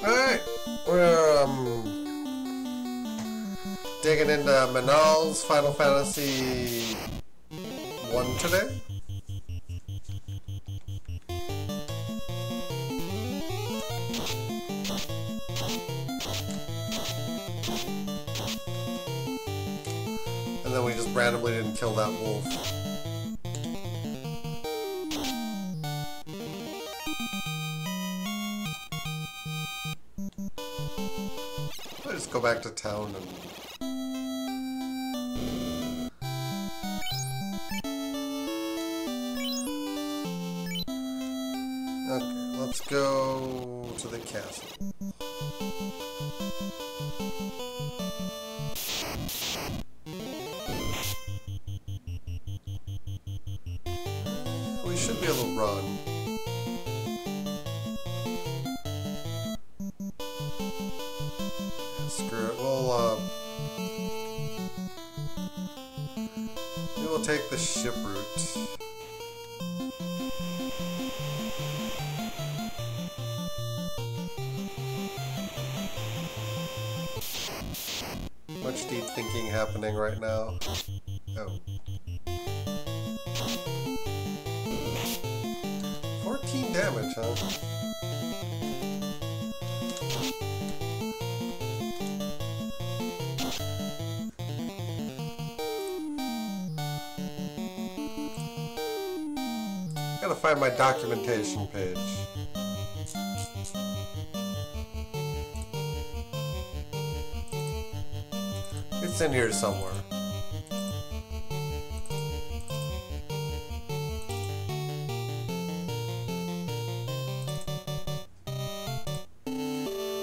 Alright, we're digging into Manall's Final Fantasy 1 today. And then we just randomly didn't kill that wolf. Let's go back to town and... Okay, let's go to the castle. We should be able to run. Screw it. We will take the ship route. Much deep thinking happening right now. Oh. 14 damage, huh? Gotta find my documentation page. It's in here somewhere.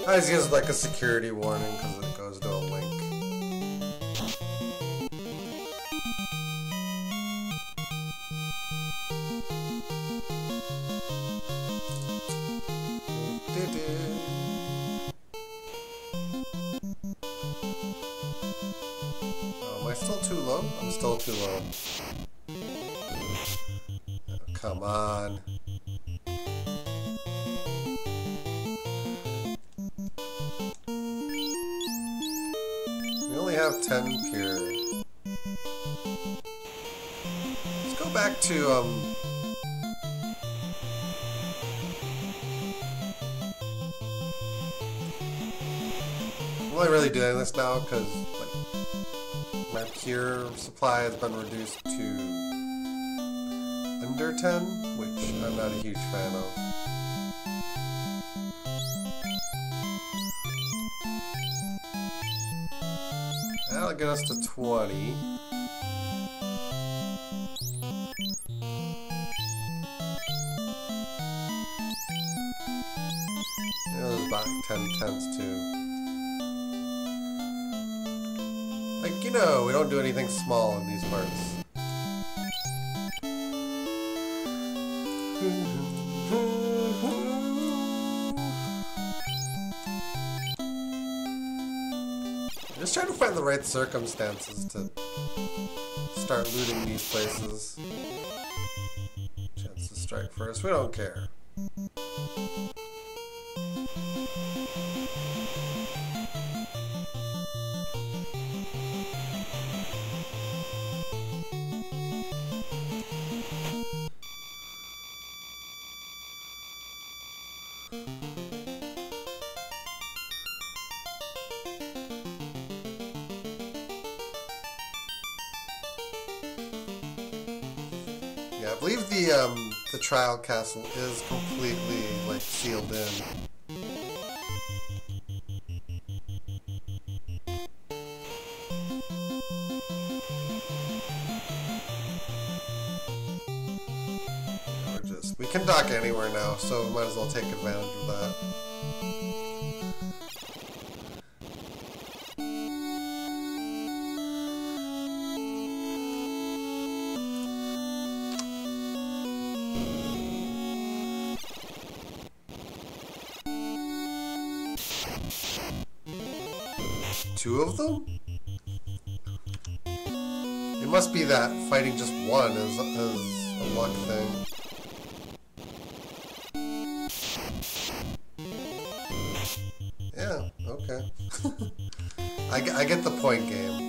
I just use like a security warning because it goes to a link. Am I still too low? I'm still too low. Oh, come on. We only have 10 pure. Let's go back to, I'm only really doing this now because, like, my pure supply has been reduced to under 10, which I'm not a huge fan of. That'll get us to 20. Those buying 10 tens too. Like, you know, we don't do anything small in these parts. Just trying to find the right circumstances to start looting these places. Chance to strike first, we don't care. Yeah, I believe the trial castle is completely, like, sealed in. We can dock anywhere now, so we might as well take advantage of that. Two of them? It must be that fighting just one is a luck thing. I get the point, game.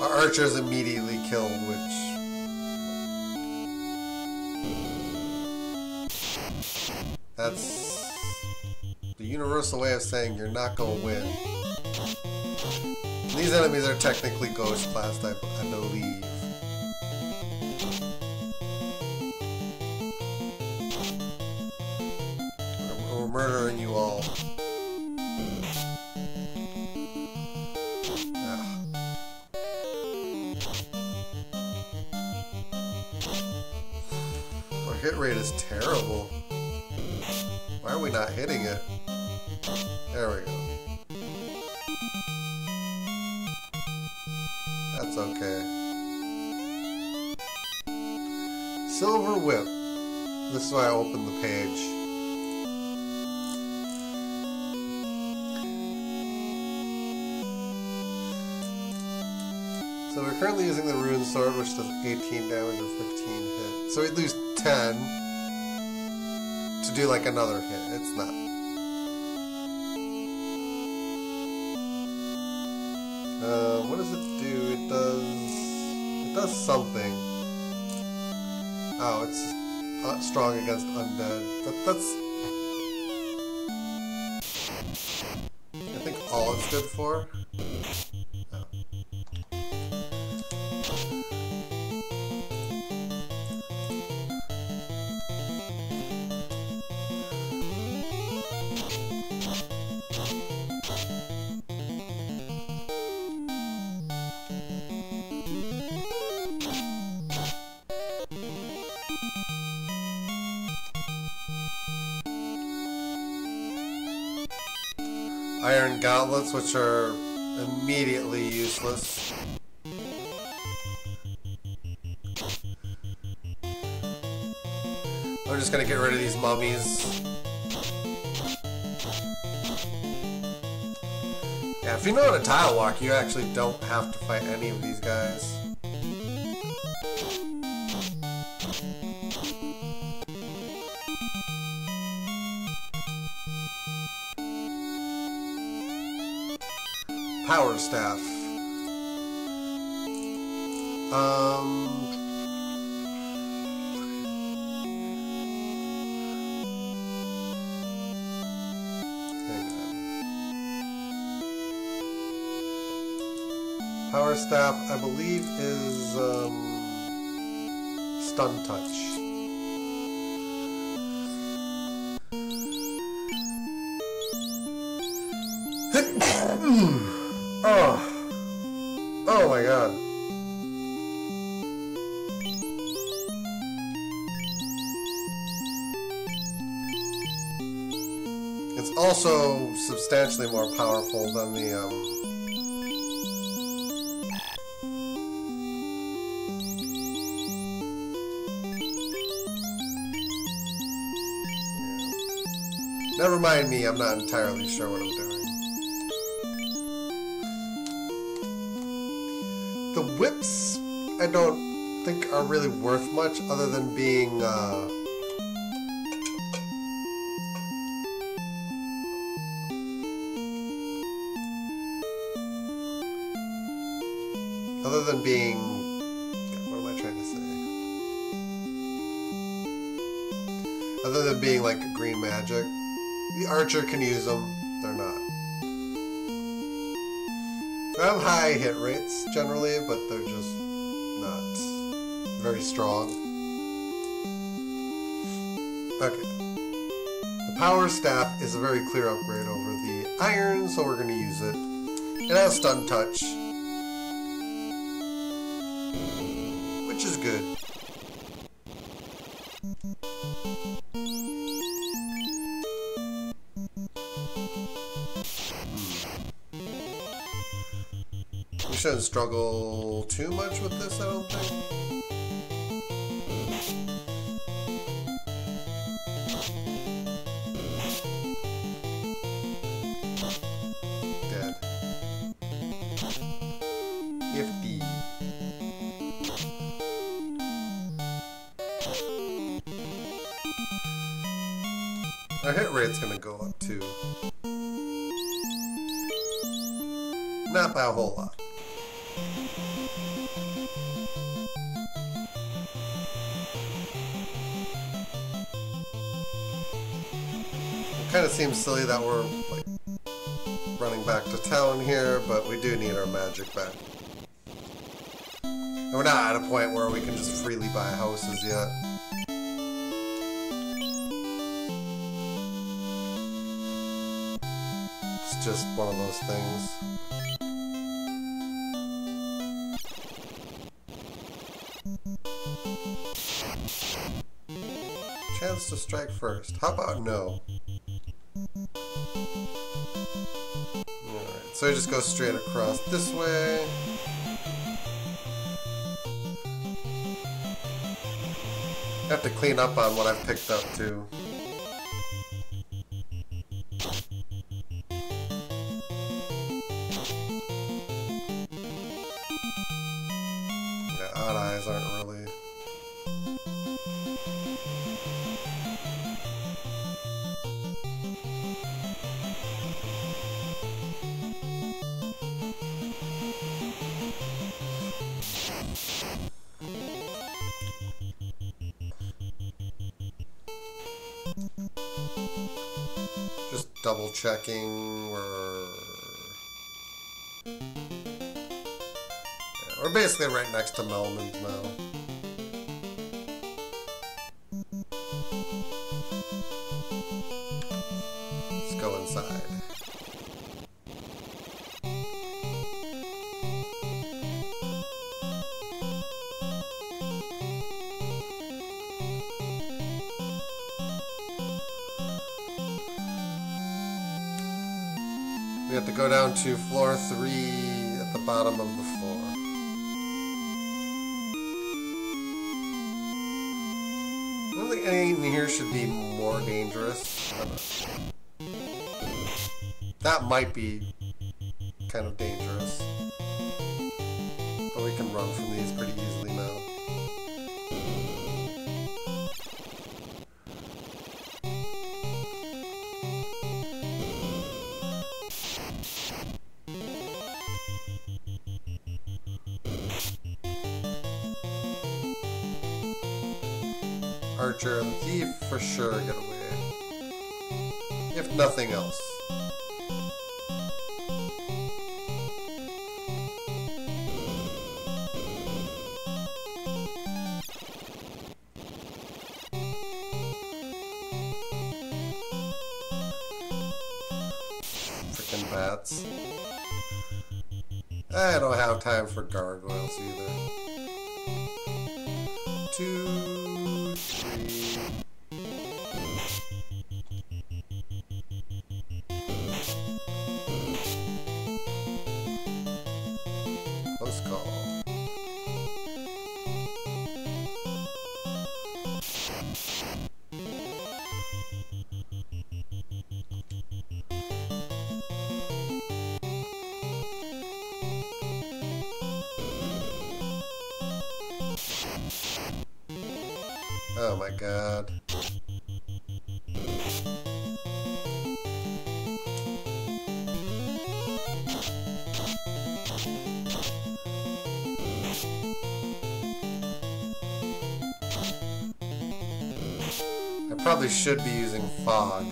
Our archers immediately killed, which... That's the universal way of saying you're not going to win. These enemies are technically ghost class, I believe. We're murdering you all. Our hit rate is terrible. Why are we not hitting it? There we go. That's okay. Silver Whip. This is why I opened the page. So we're currently using the Rune Sword, which does 18 damage or 15 hit. So we lose 10 to do like another hit. It's not. What does it do? It does something. Oh, it's strong against undead. That's I think all it's good for. Oh. Iron gauntlets, which are immediately useless. I'm just gonna get rid of these mummies. Yeah, if you know how to tile walk, you actually don't have to fight any of these guys. Power staff. Hang on. Power staff, I believe, is stun touch. Oh my god. It's also substantially more powerful than the Never mind me, I'm not entirely sure what I'm doing. The whips, I don't think are really worth much other than being, what am I trying to say? Other than being like green magic. The archer can use them, they're not. They have high hit rates generally, but they're just not very strong. Okay. The power staff is a very clear upgrade over the iron, so we're going to use it. It has stun touch, which is good. We shouldn't struggle too much with this, I don't think. Dead. 50. Our hit rate's gonna go up too. Not by a whole lot. It kind of seems silly that we're like running back to town here, but we do need our magic back. And we're not at a point where we can just freely buy houses yet. It's just one of those things. Chance to strike first. How about no? Alright, so I just go straight across this way. I have to clean up on what I've picked up too. Yeah, odd eyes aren't really... Just double checking we're basically right next to Melman's now. Let's go inside. We have to go down to floor 3 at the bottom of the floor. I don't think anything here should be more dangerous. That might be kind of dangerous. But we can run from these pretty easily now. Archer and Thief for sure get away. If nothing else. Frickin' bats. I don't have time for gargoyles either. 2, 3. Close call. Oh my god. I probably should be using fog.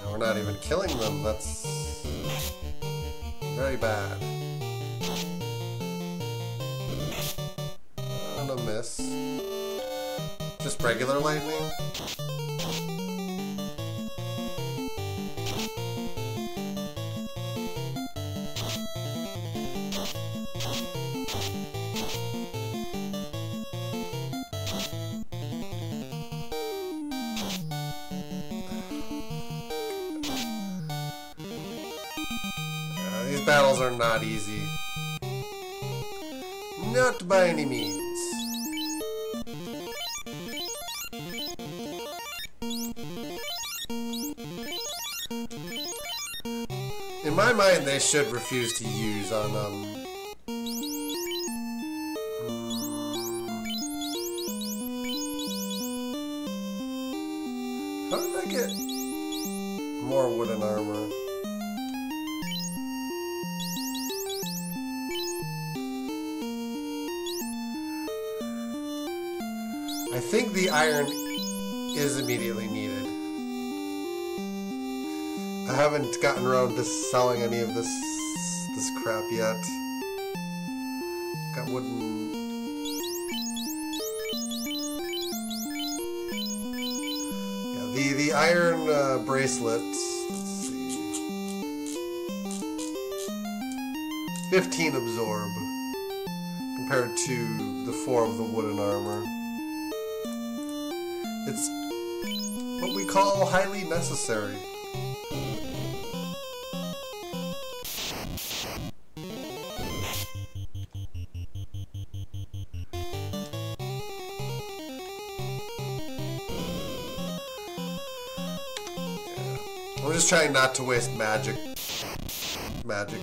We're not even killing them, that's very bad. And a miss. Just regular lightning? These battles are not easy. Not by any means. In my mind, they should refuse to use on, how did I get more wooden armor? I think the iron is immediately needed. I haven't gotten around to selling any of this crap yet. Got wooden. Yeah, the iron bracelets. Let's see. 15 absorb compared to the 4 of the wooden armor. It's what we call highly necessary. I'm just trying not to waste magic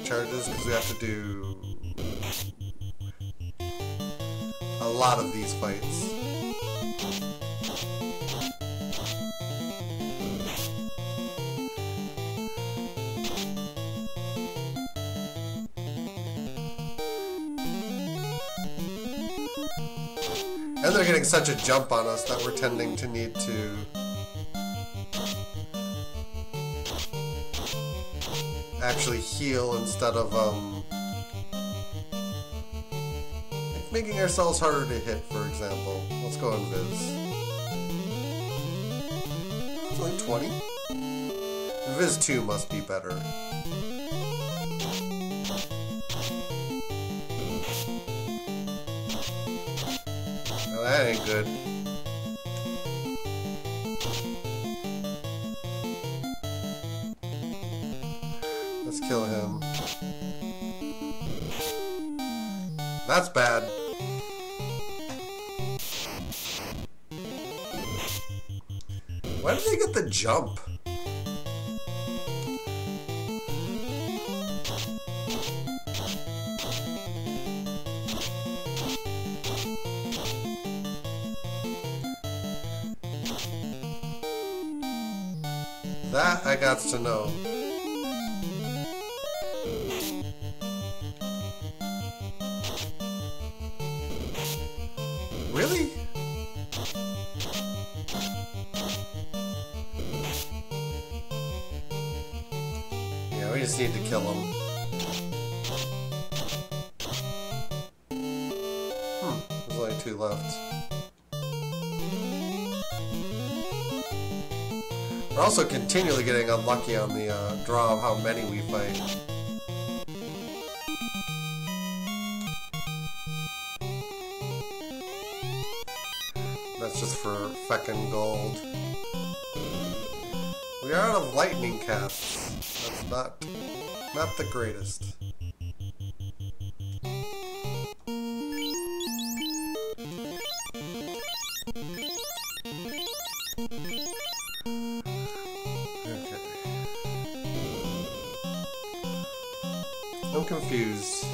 charges because we have to do a lot of these fights. And they're getting such a jump on us that we're tending to need to actually heal instead of making ourselves harder to hit, for example. Let's go on Viz. It's only 20? Viz 2 must be better. Oh, that ain't good. Let's kill him. That's bad. Why did they get the jump? That I got to know. Really? Yeah, we just need to kill him. There's only 2 left. We're also continually getting unlucky on the draw of how many we fight. That's just for feckin' gold. We are out of lightning caps. That's not the greatest. I'm confused.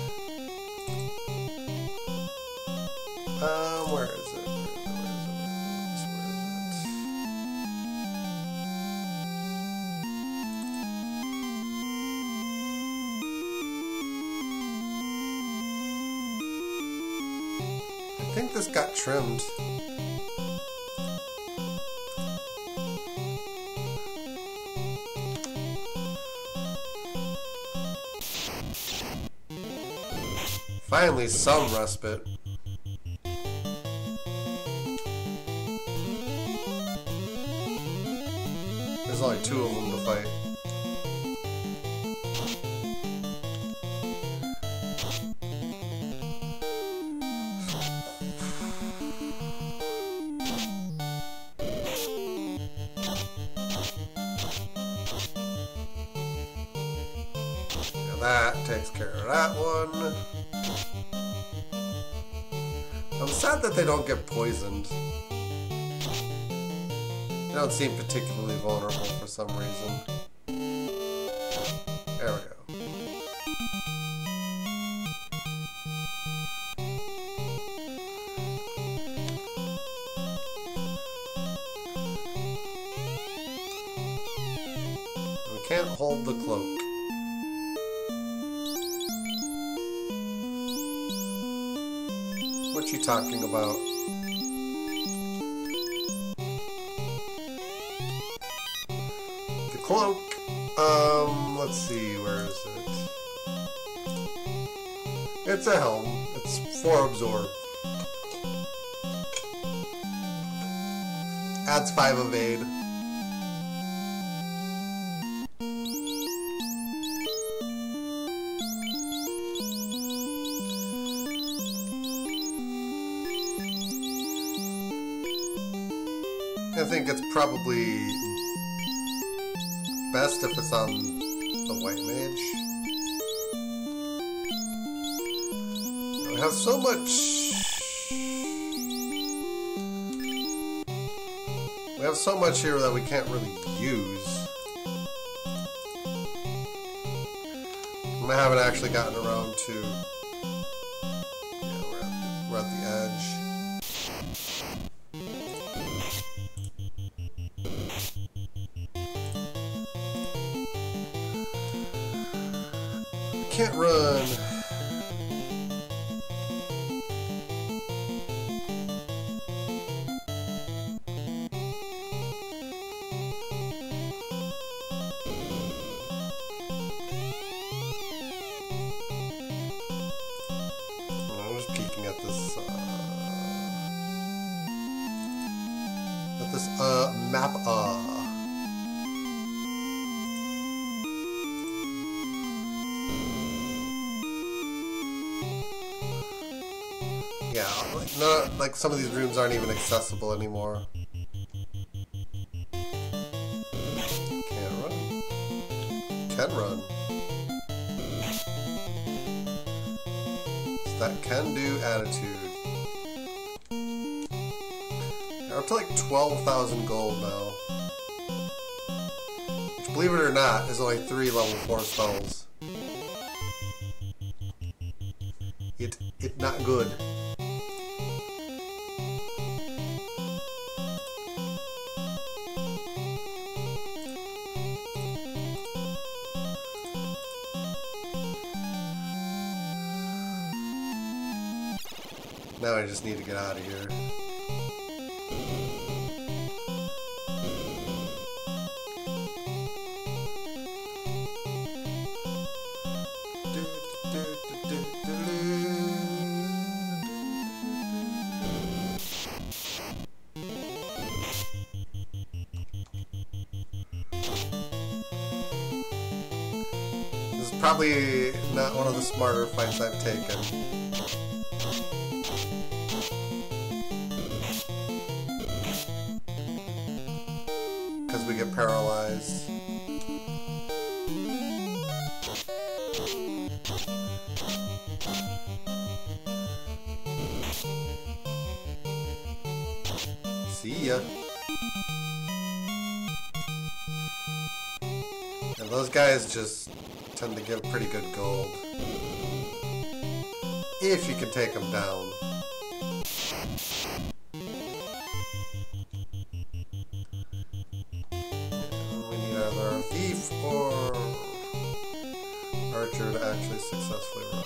Where is it? I think this got trimmed. Finally, some respite. There's only 2 of them to fight. Now that takes care of that one. I'm sad that they don't get poisoned. They don't seem particularly vulnerable for some reason. There we go. Can't hold the cloak. What you talking about? The cloak. Let's see, where is it? It's a helm. It's 4 absorb. Adds 5 evade. I think it's probably best if it's on the white mage. We have so much. We have so much here that we can't really use. And I haven't actually gotten around to. Yeah, we're at the edge. Can't run. I'm just peeking at this map. Yeah, like some of these rooms aren't even accessible anymore. Can't run. Can run. It's that can-do attitude. We're up to like 12,000 gold now. Which, believe it or not, is only 3 level 4 spells. It not good. Now I just need to get out of here. This is probably not one of the smarter fights I've taken. We get paralyzed. See ya. And those guys just tend to give pretty good gold. If you can take them down. Thief or archer to actually successfully run.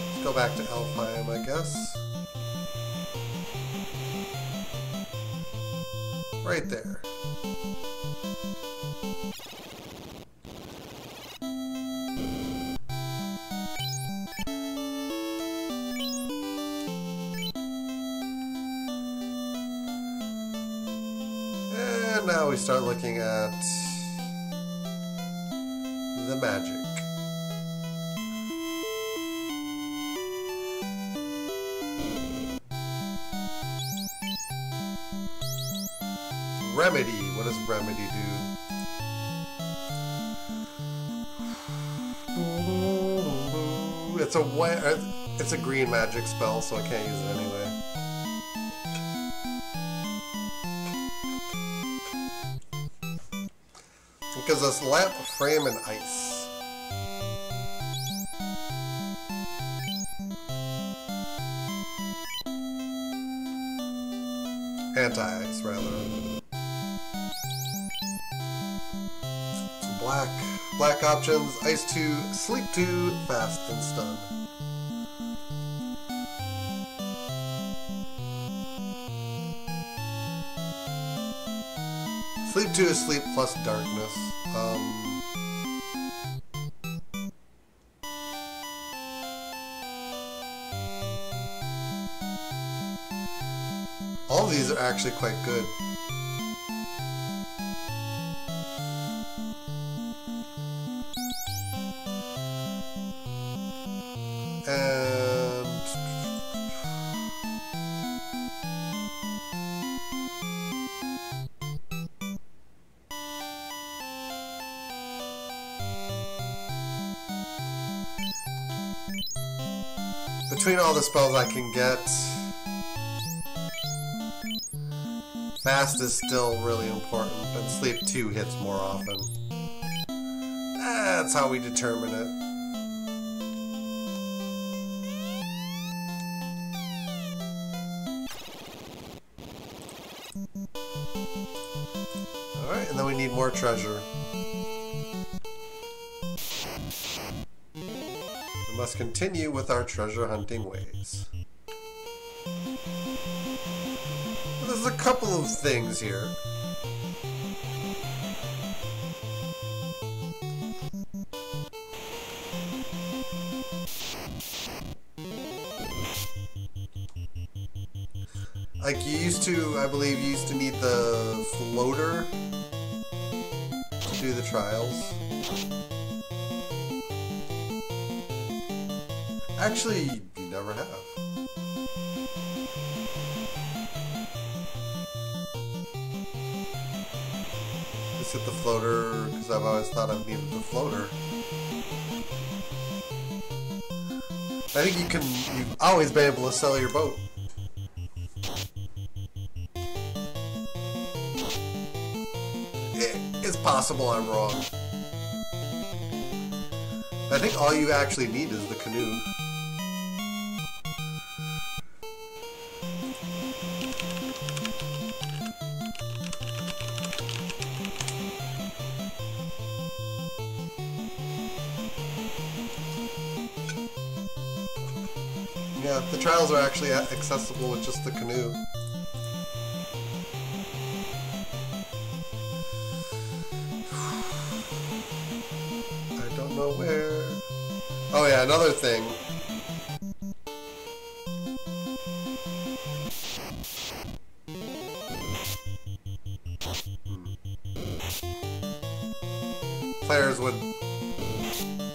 Let's go back to Elfheim, I guess. Right there. And now we start looking at the magic. Remedy. What does remedy do? It's a white. It's a green magic spell, so I can't use it anyway. Because this lamp, frame, and ice. Anti-ice, rather. Some black options. Ice 2, Sleep 2, Fast and Stun. Sleep 2 is Sleep plus Darkness. All of these are actually quite good. And between all the spells I can get, Fast is still really important, and Sleep 2 hits more often. That's how we determine it. Alright, and then we need more treasure. We must continue with our treasure hunting ways. There's a couple of things here. Like you used to, I believe you used to need the floater to do the trials. Actually, you never have. Just hit the floater, because I've always thought I've needed the floater. I think you've always been able to sell your boat. It's possible I'm wrong. I think all you actually need is the canoe. Yeah, the trials are actually accessible with just the canoe. I don't know where. Oh yeah, another thing. Players would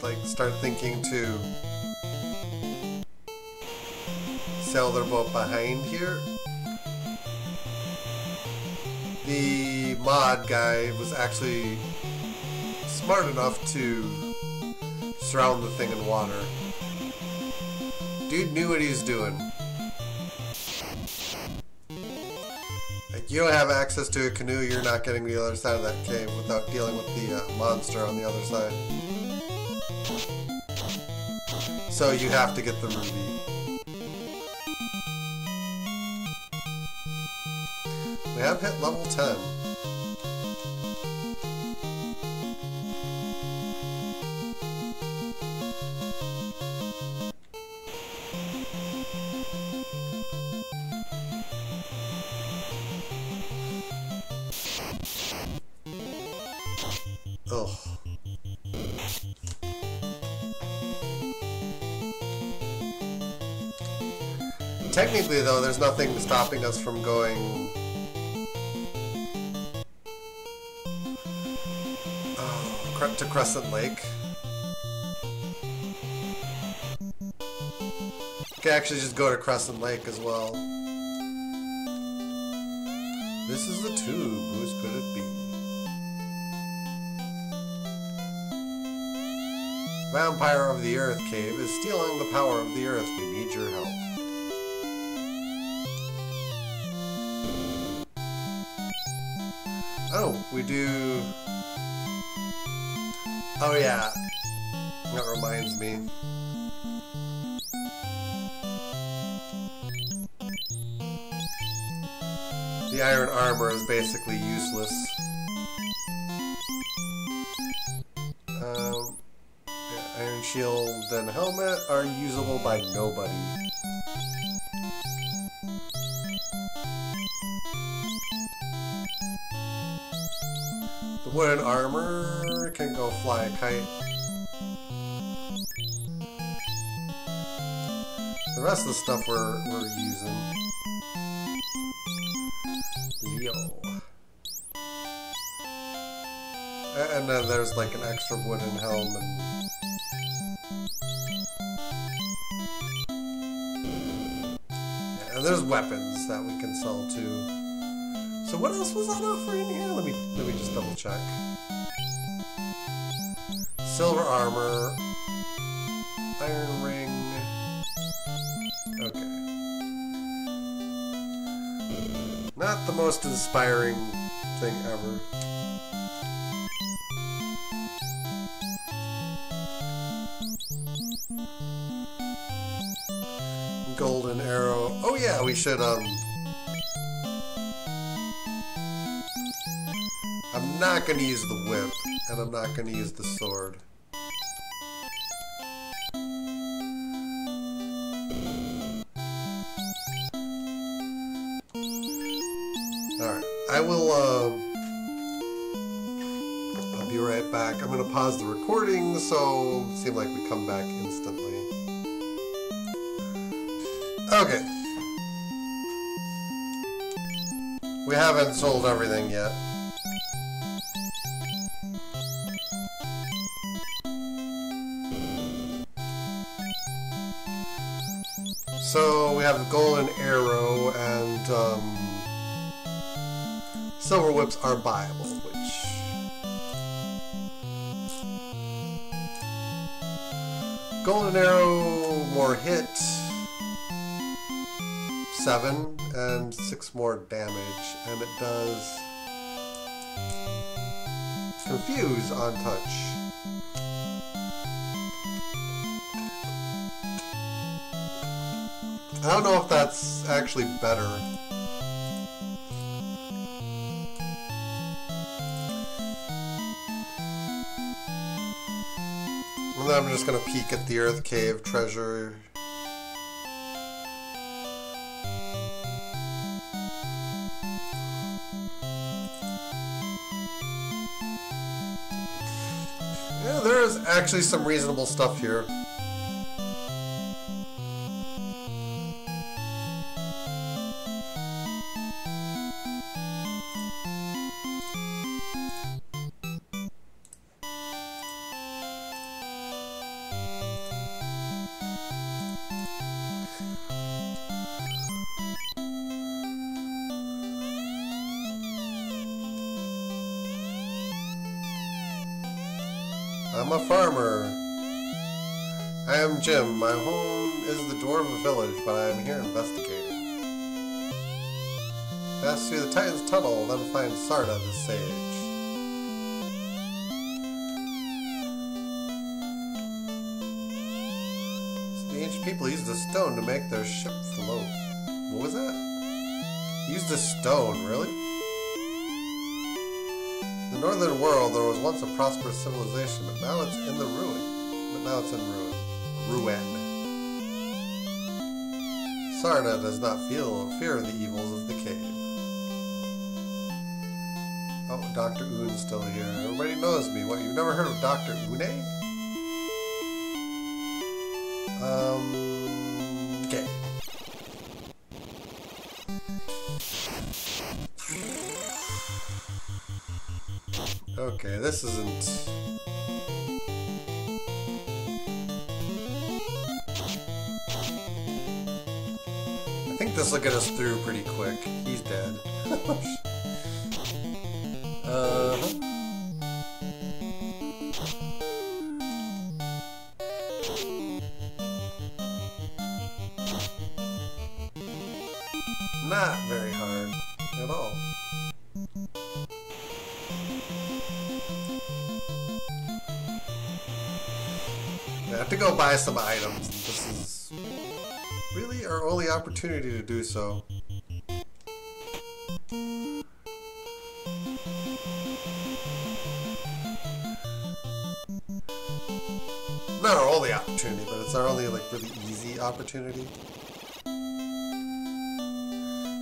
like start thinking to sail their boat behind here. The mod guy was actually smart enough to surround the thing in water. Dude knew what he was doing. Like, you don't have access to a canoe, you're not getting to the other side of that cave without dealing with the monster on the other side. So you have to get the ruby. We have hit level 10. Ugh. Technically, though, there's nothing stopping us from going to Crescent Lake. You can actually just go to Crescent Lake as well. This is the tube. Whose could it be? Vampire of the Earth Cave is stealing the power of the Earth. We need your help. Oh, we do... Oh yeah, that reminds me. the iron armor is basically useless. Yeah, iron shield and helmet are usable by nobody. The wooden armor can go fly a kite. The rest of the stuff we're using. Yo. And then there's like an extra wooden helm and there's weapons that we can sell too. So what else was on offer in here? Let me just double check. Silver armor, iron ring. Okay. Not the most inspiring thing ever. Golden arrow. Oh yeah, we should I'm not gonna use the whip, and I'm not gonna use the sword. Alright, I will I'll be right back. I'm gonna pause the recording so it seems like we come back instantly. Okay. We haven't sold everything yet. So we have the golden arrow and silver whips are buyable, which golden arrow more hit, 7 and 6 more damage, and it does confuse on touch. I don't know if that's actually better. And then I'm just gonna peek at the Earth Cave treasure. Yeah, there is actually some reasonable stuff here. I'm a farmer. I am Jim. My home is the Dwarven village, but I am here investigating. Pass through the Titan's tunnel, then find Sarda the sage. So the ancient people used a stone to make their ship float. What was that? Used a stone, really? In the northern world, there was once a prosperous civilization, but now it's in the ruin. Ruin. Sarda does not fear the evils of the cave. Oh, Dr. Une's still here. Everybody knows me. What, you've never heard of Dr. Une? Okay. Okay, this isn't... I think this will get us through pretty quick. He's dead. Not very hard at all. I have to go buy some items. This is really our only opportunity to do so. Not our only opportunity, but it's our only like really easy opportunity.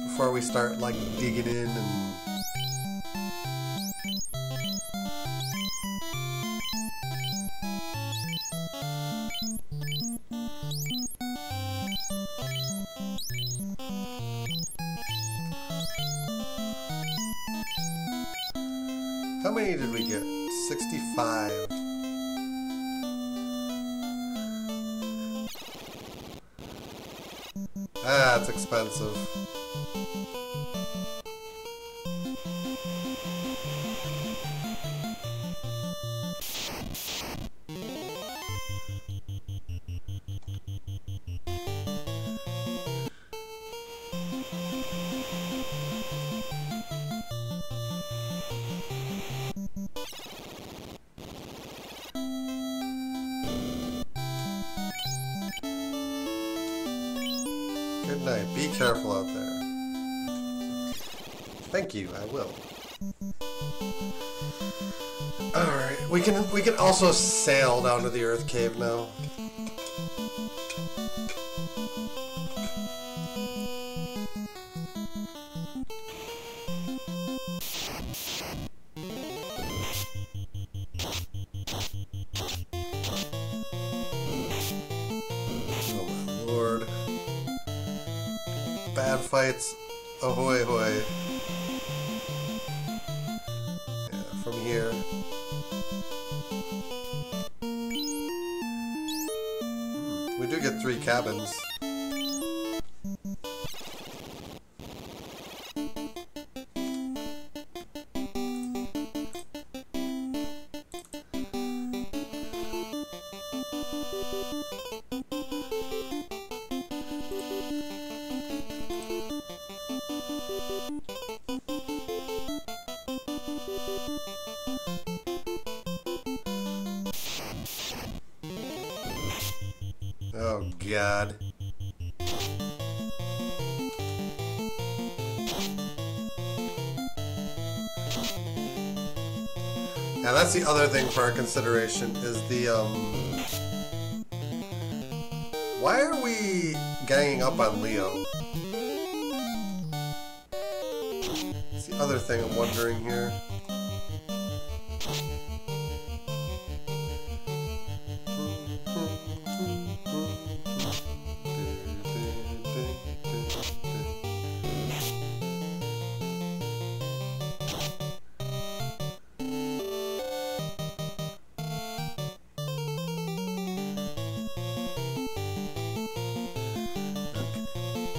Before we start like digging in and how many did we get? 65. That's expensive. Good night. Be careful out there. Thank you, I will. Alright, we can also sail down to the Earth Cave now. Oh my lord. Bad fights, ahoy hoy. Yeah, from here. We do get 3 cabins. Oh god. Now that's the other thing for our consideration is the why are we ganging up on Leo? That's the other thing I'm wondering here.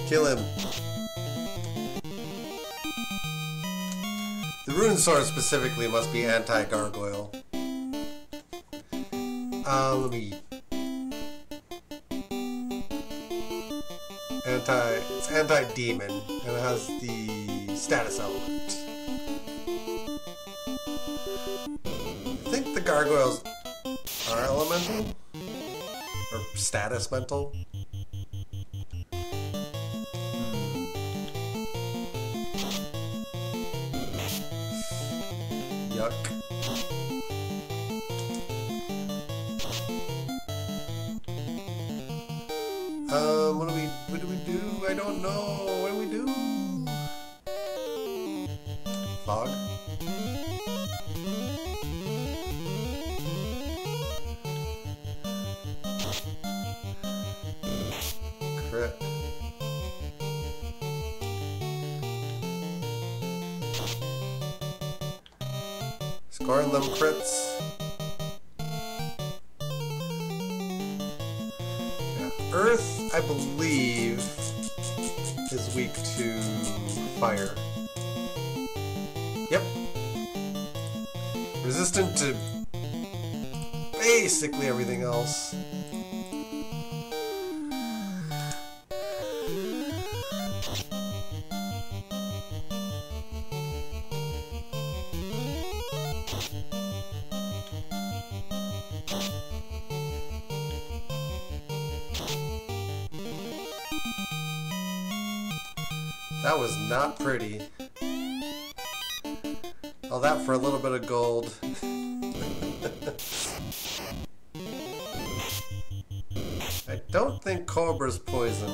Kill him. The rune sword specifically must be anti-gargoyle. Let me... It's anti-demon, and it has the status element. I think the gargoyles are elemental? Or status mental? Yuck. What do we do? I don't know. What do we do? Fog? Crit. Scoring them crits. Yeah. Earth, I believe, is weak to fire. Yep. Resistant to basically everything else. That was not pretty. All that for a little bit of gold. I don't think Cobra's poison.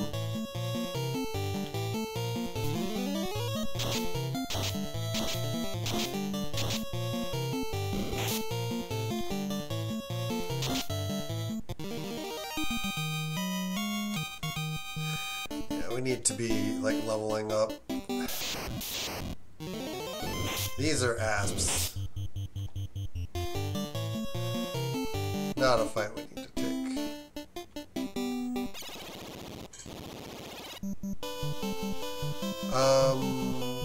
Yeah, we need to be like leveling up. These are asps. Not a fight we need to take.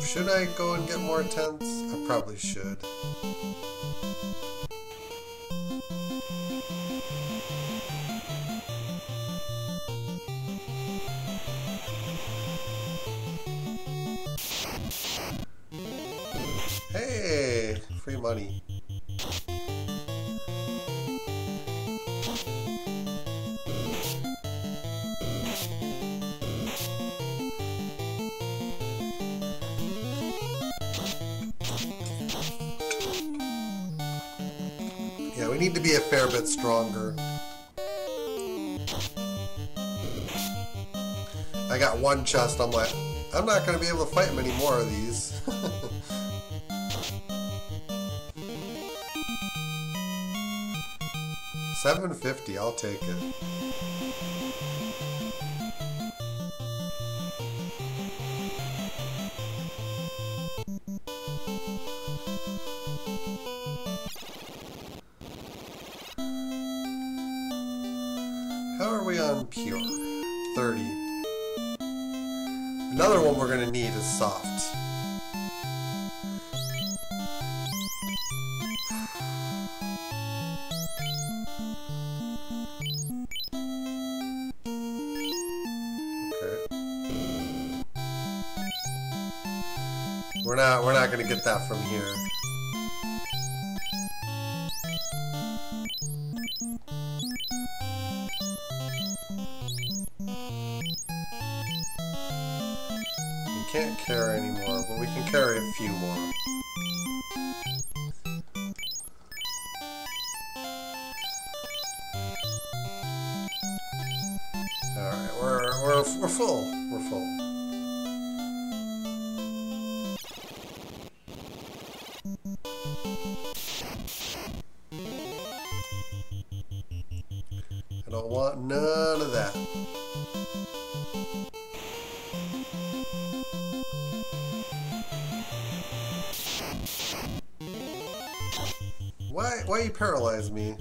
Should I go and get more tents? I probably should. Hey, free money. Yeah, we need to be a fair bit stronger. I got one chest, I'm like, I'm not going to be able to fight many more of these. $7.50, I'll take it. How are we on pure? 30. Another one we're going to need is soft. We're not gonna get that from here. We can't carry anymore, but we can carry a few more. Alright, we're full. We're full. I don't want none of that. Why you paralyze me?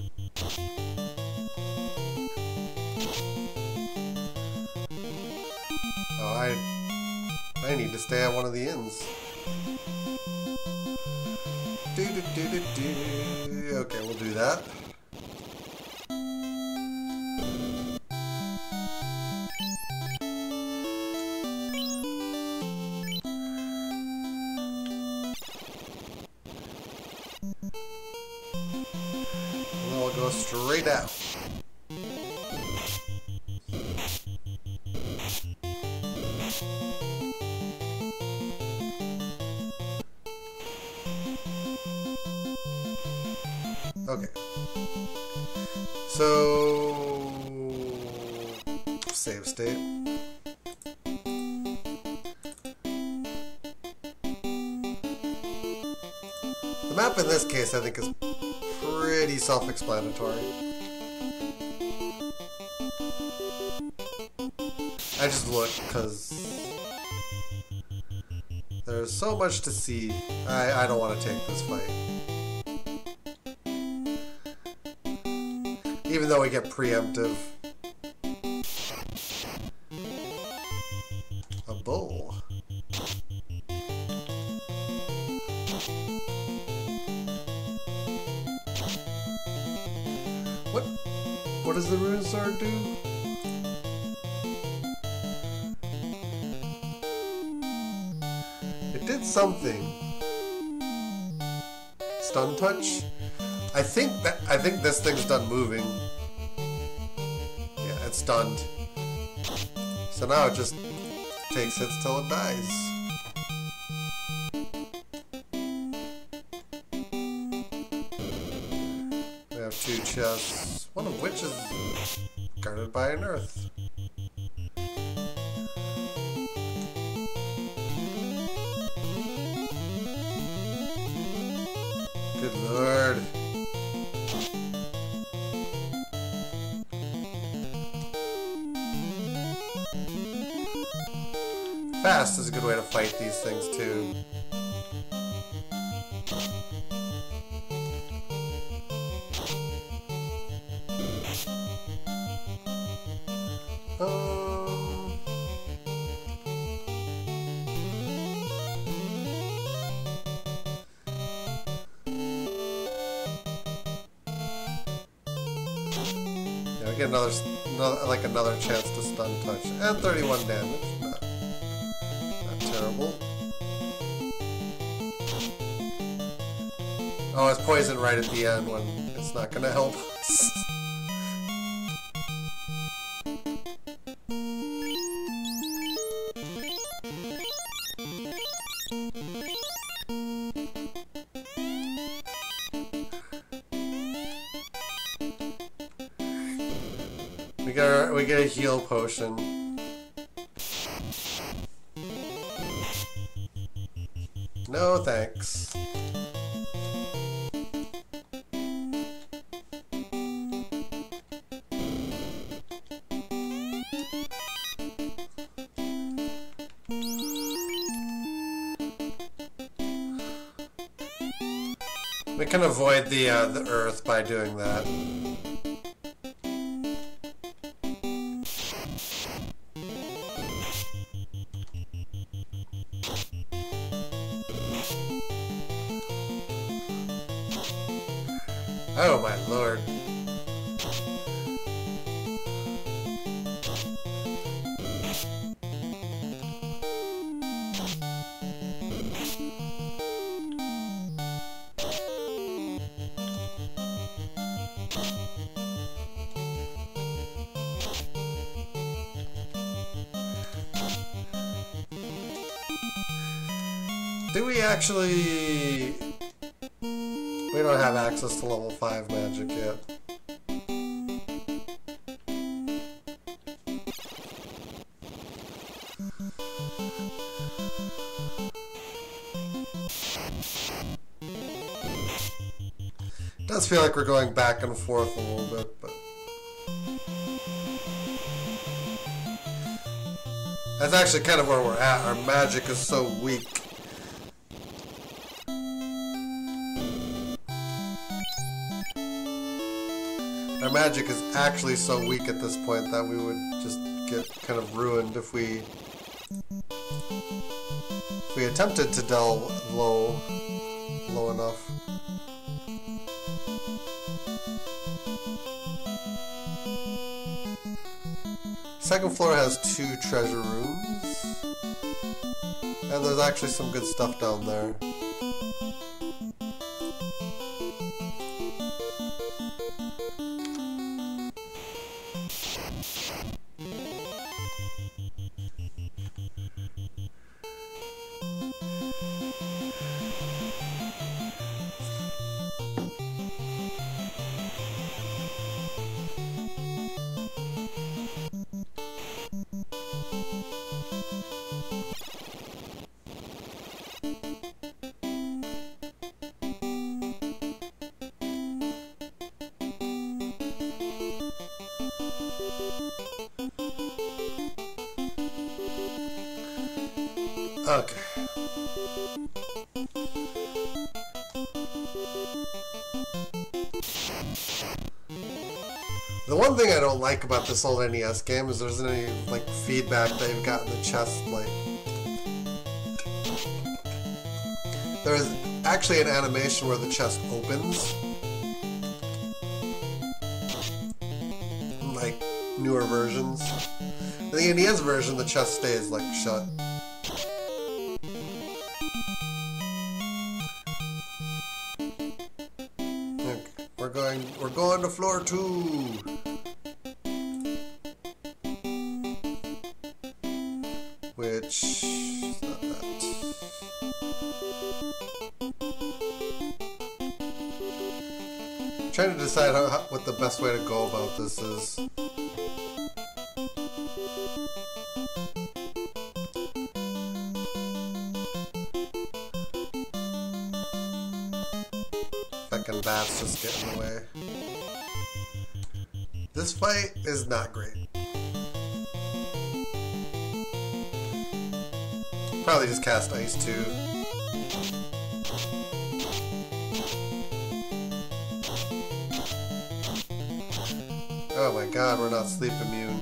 Oh, I need to stay at one of the inns. Okay, we'll do that. And then we'll go straight out. Okay. So save state. The map in this case I think is pretty self-explanatory. I just look because there's so much to see. I don't want to take this fight. Even though we get preemptive. A bull. What does the rune sword do? It did something. Stun touch? I think this thing's done moving. Yeah, it's stunned. So now it just takes hits till it dies. chests, one of which is guarded by an earth. Good lord. Fast is a good way to fight these things too. Yeah, we get another chance to stun touch and 31 damage. Not terrible. Oh, it's poison right at the end when it's not gonna help us. We get a heal potion. No thanks. We can avoid the earth by doing that. Oh my lord. Do we actually... We don't have access to level 5 magic yet. It does feel like we're going back and forth a little bit, but... That's actually kind of where we're at. Our magic is so weak. Our magic is actually so weak at this point that we would just get kind of ruined if we attempted to delve low enough. Second floor has 2 treasure rooms, and there's actually some good stuff down there. Okay. The one thing I don't like about this old NES game is there's any like feedback that you've got in the chest. Like, there's actually an animation where the chest opens. Like newer versions. In the NES version, the chest stays like shut. We're going to floor 2. Which is not that. Trying to decide what the best way to go about this is. Fucking bats just get in the way. This fight is not great. Probably just cast ice too. Oh my god, we're not sleep immune.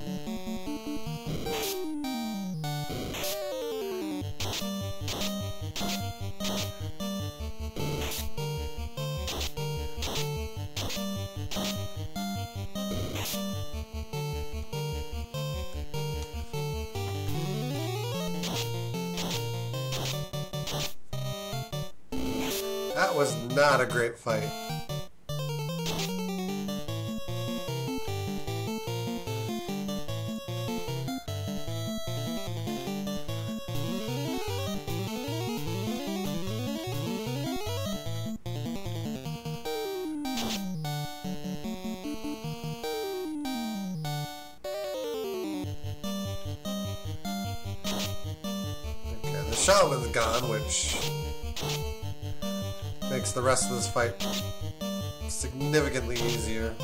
That was not a great fight. Okay, the shaman's gone, which makes the rest of this fight significantly easier.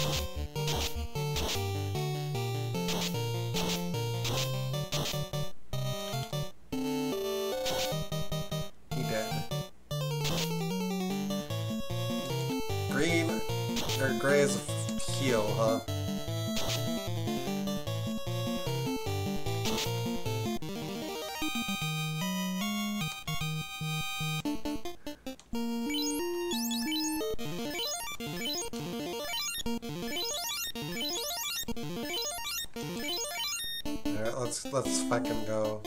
He dead. Green or gray is a heal, huh? Alright, let's fucking go.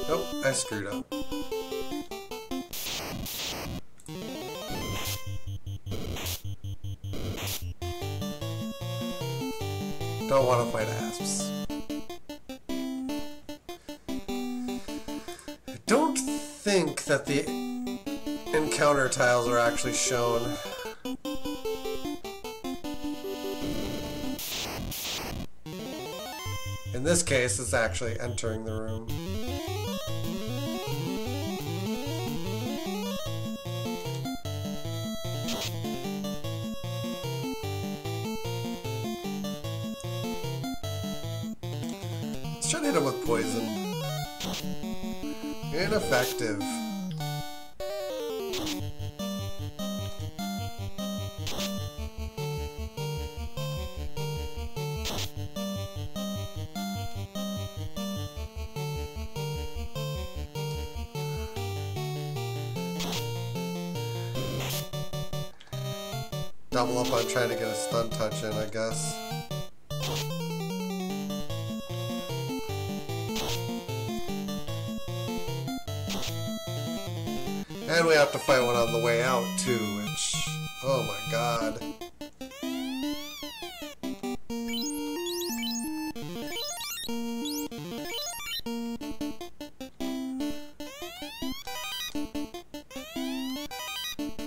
Nope, I screwed up. Don't want to fight asps. I don't think that the encounter tiles are actually shown. In this case, it's actually entering the room. Let's try to hit him with poison. Ineffective. Double up on trying to get a stun touch in, I guess. And we have to fight one on the way out too, which, oh my god.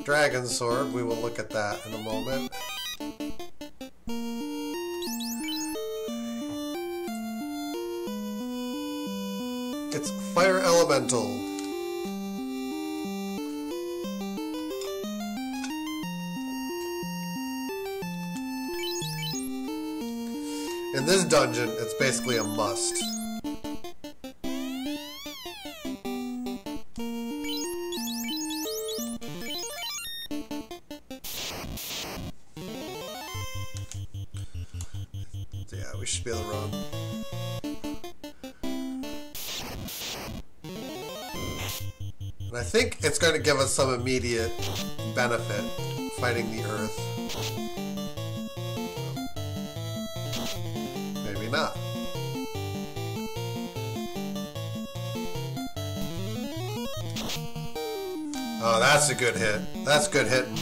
Dragon Sword, we will look at that in a moment. It's Fire Elemental. In this dungeon, it's basically a must. Yeah, we should be able to run. And I think it's going to give us some immediate benefit fighting the earth. Maybe not. Oh, that's a good hit. That's good hitting.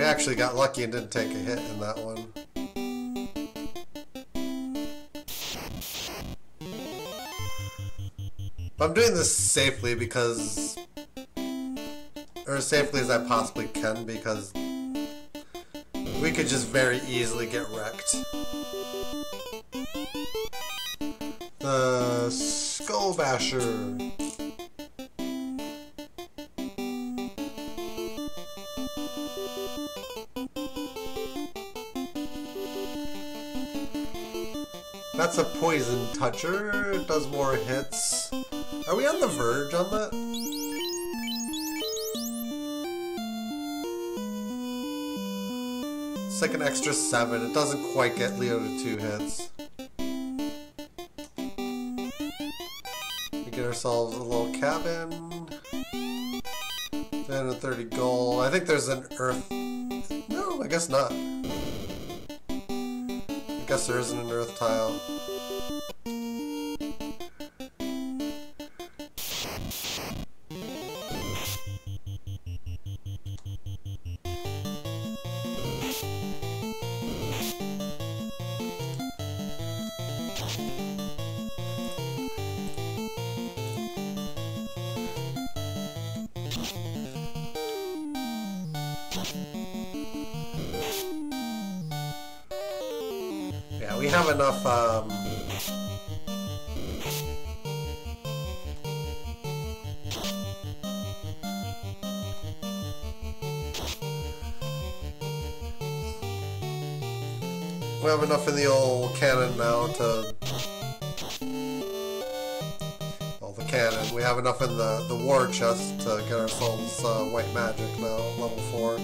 actually got lucky and didn't take a hit in that one. I'm doing this safely because... or as safely as I possibly can, because we could just very easily get wrecked. The Skull Basher. That's a poison toucher. It does more hits. Are we on the verge on that? It's like an extra 7. It doesn't quite get Leo to 2 hits. We get ourselves a little cabin. And a 30 gold. I think there's an earth... No, I guess not. I guess there isn't an earth tile. Yeah, we have enough, we have enough in the old cannon now to... well, the cannon. We have enough in the war chest to get ourselves white magic now, level 4.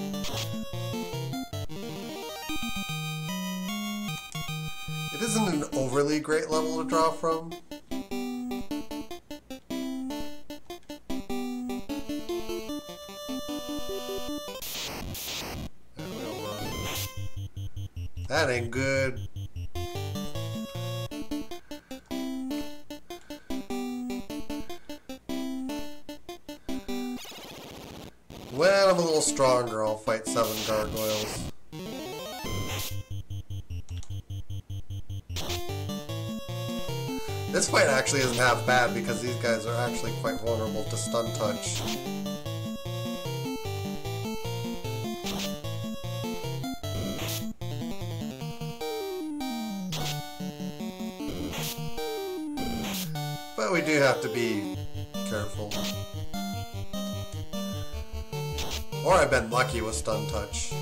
It isn't an overly great level to draw from. That ain't good. When I'm a little stronger, I'll fight 7 gargoyles. This fight actually isn't half bad because these guys are actually quite vulnerable to stun touch. But we do have to be careful. Or I've been lucky with stun touch.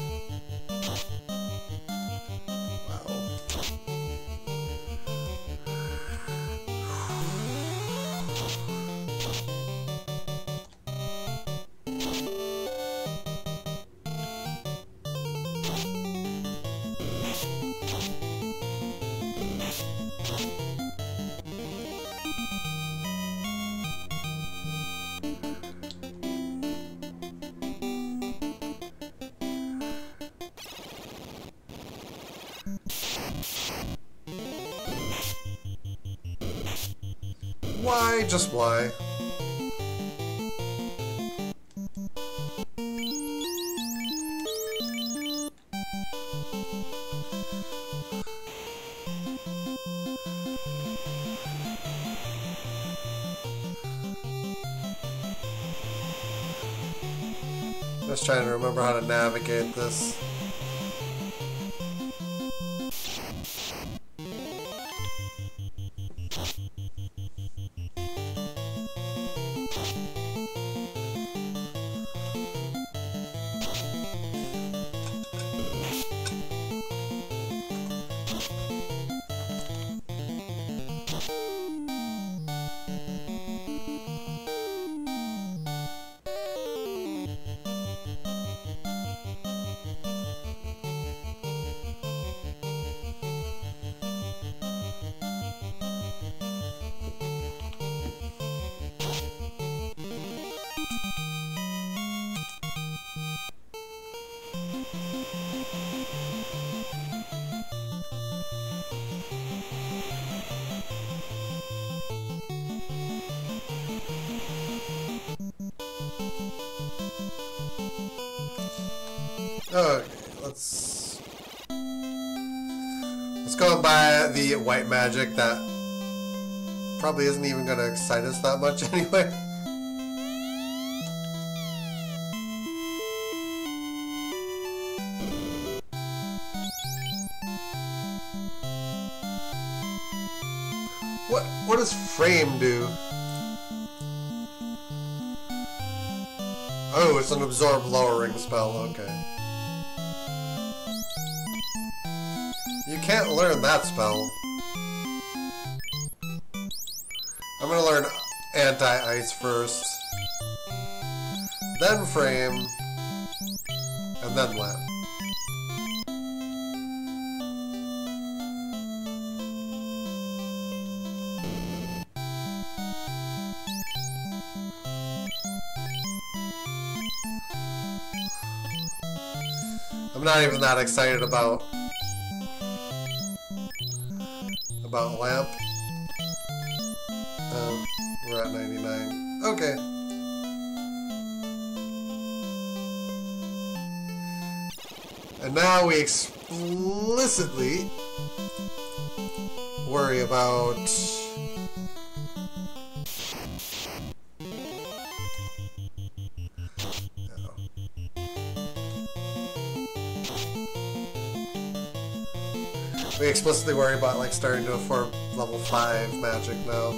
Why? Just why? Just trying to remember how to navigate this. Okay, let's go and buy the white magic that probably isn't even going to excite us that much anyway. What does frame do? Oh, it's an absorb lowering spell, okay. You can't learn that spell. I'm gonna learn anti-ice first, then frame, and then lamp. I'm not even that excited about lamp. We're at 99. Okay. And now we explicitly worry about we explicitly worry about like starting to afford level 5 magic now.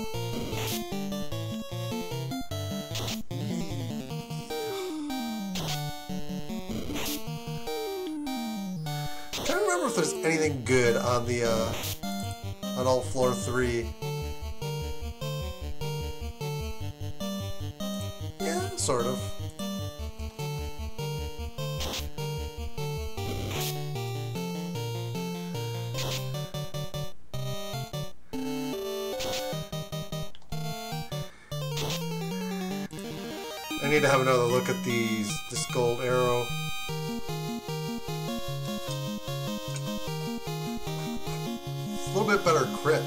I'm trying to remember if there's anything good on the on all floor 3. Yeah, sort of. I need to have another look at this gold arrow. It's a little bit better crit.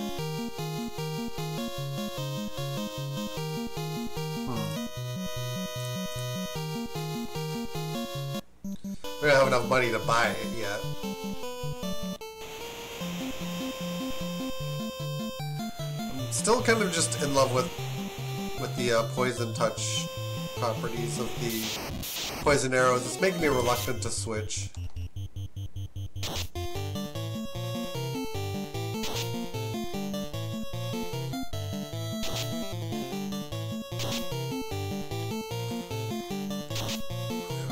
We don't have enough money to buy it yet. I'm still kind of just in love with the poison touch properties of the poison arrows. It's making me reluctant to switch.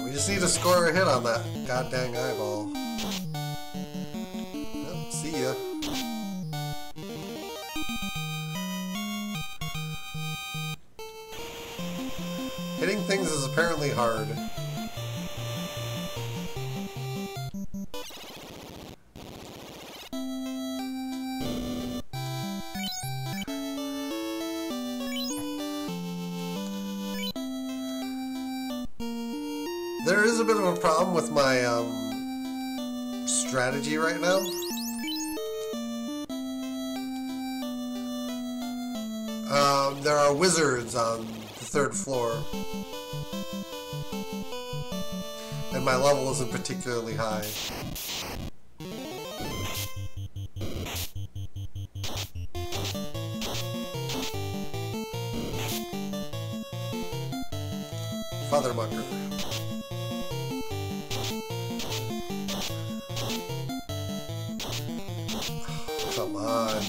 We just need to score a hit on that goddamn eyeball. Well, see ya. Hitting things is apparently hard. There is a bit of a problem with my strategy right now. There are wizards on the 3rd floor, and my level isn't particularly high. Fathermucker. Come on.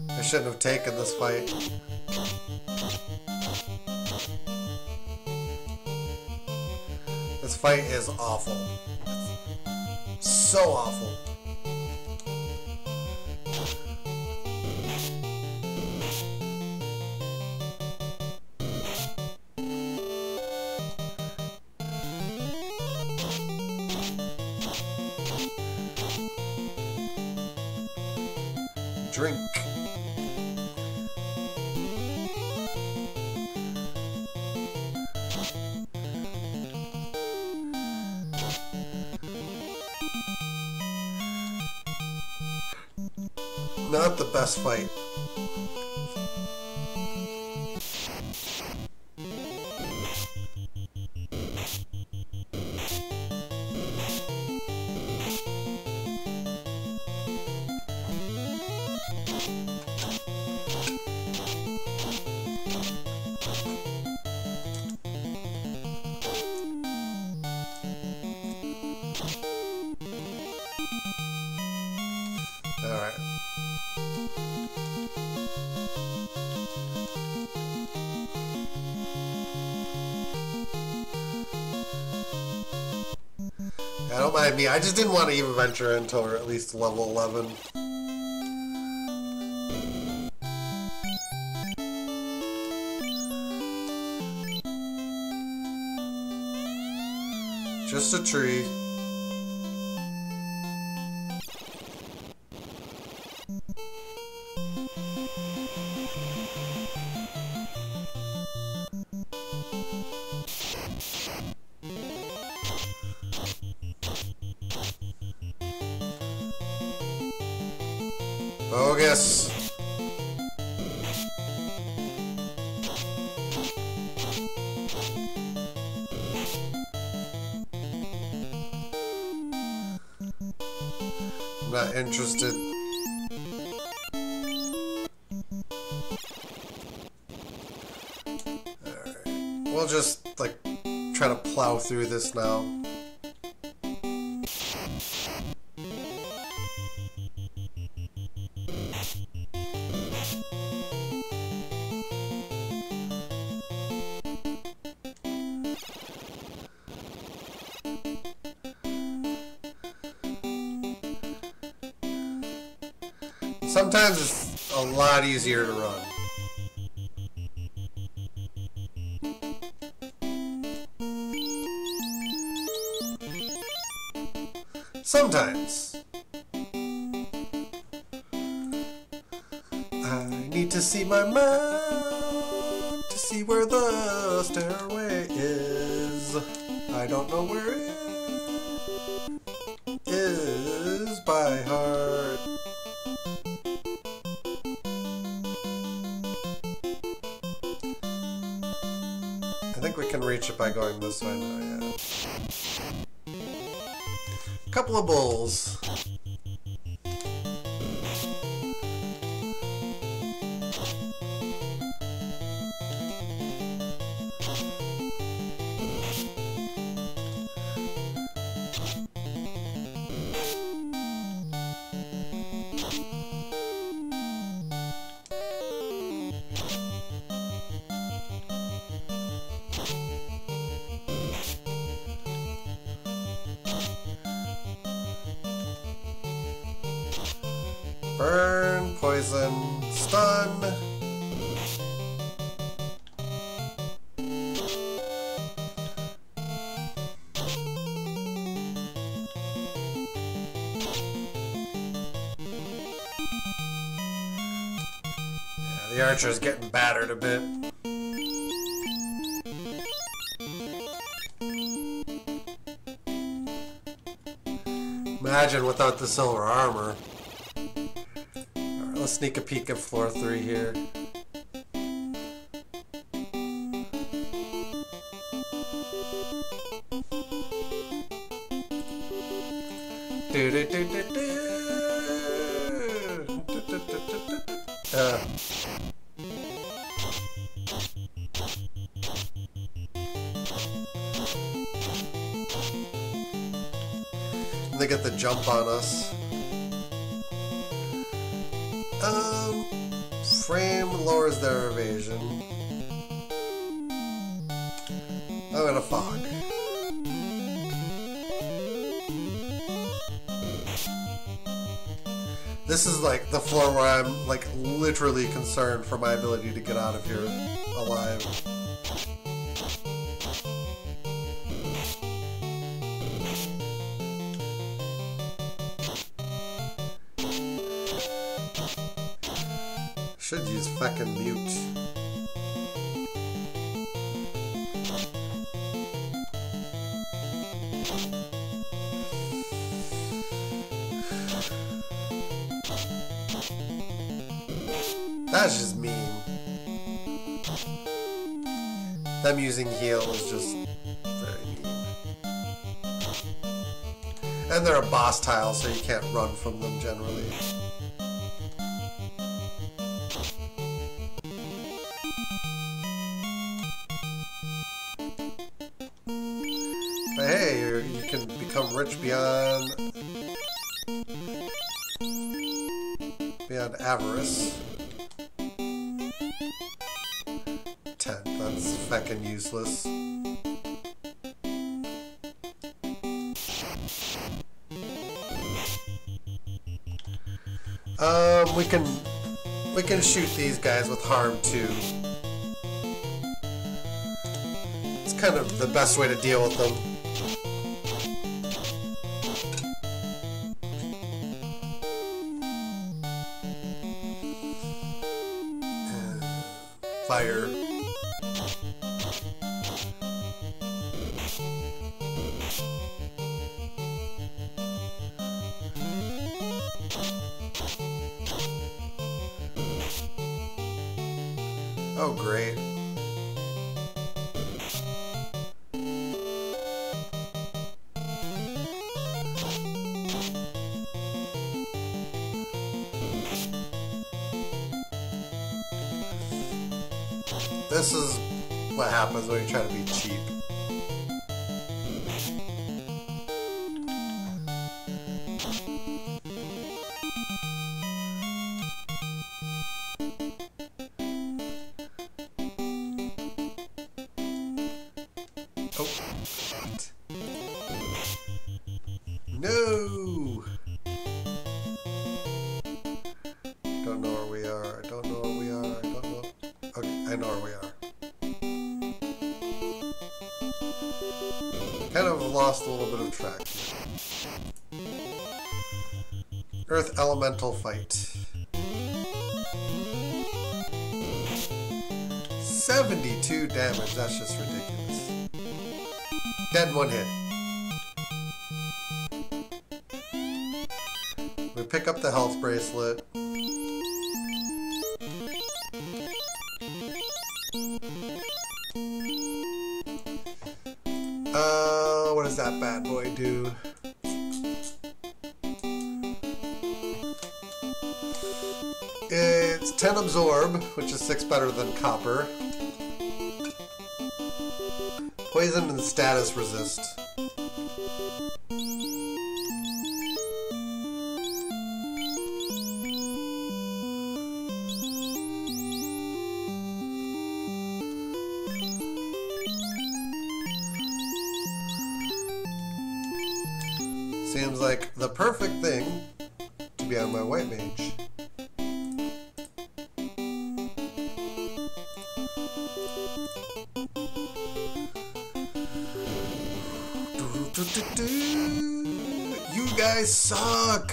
I shouldn't have taken this fight. This fight is awful. So awful. Drink. Not the best fight. Yeah, don't mind me. I just didn't want to even venture until we're at least level 11. Just a tree. Bogus. I'm not interested. Alright. We'll just, like, try to plow through this now. Sometimes it's a lot easier to run. Sometimes. I need to see my map to see where the stairway is. I don't know where it is by heart. I think we can reach it by going this way now, yeah. Couple of bulls. Burn, poison, stun. Yeah, the archer's getting battered a bit. Imagine without the silver armor. Let's sneak a peek at floor 3 here. They get the jump on us. Frame lowers their evasion. I'm gonna fog. This is like the floor where I'm like literally concerned for my ability to get out of here alive. Should use fucking mute. That's just mean. Them using heal is just very mean. And they're a boss tile, so you can't run from them generally. But hey, you can become rich beyond avarice. 10, that's fucking useless. we can shoot these guys with harm too. It's kind of the best way to deal with them. Fire. Oh, great. This is what happens when you try to be cheap. Oh, shit. No! Don't know where we are. I don't know where we are. I don't know. Okay, I know where we are. Kind of lost a little bit of track. Earth Elemental Fight. 72 damage, that's just ridiculous. Dead in one hit. We pick up the health bracelet. What does that bad boy do? It's 10 absorb, which is 6 better than copper. Poison and status resist. Seems like the perfect thing to be on my white mage. You guys suck!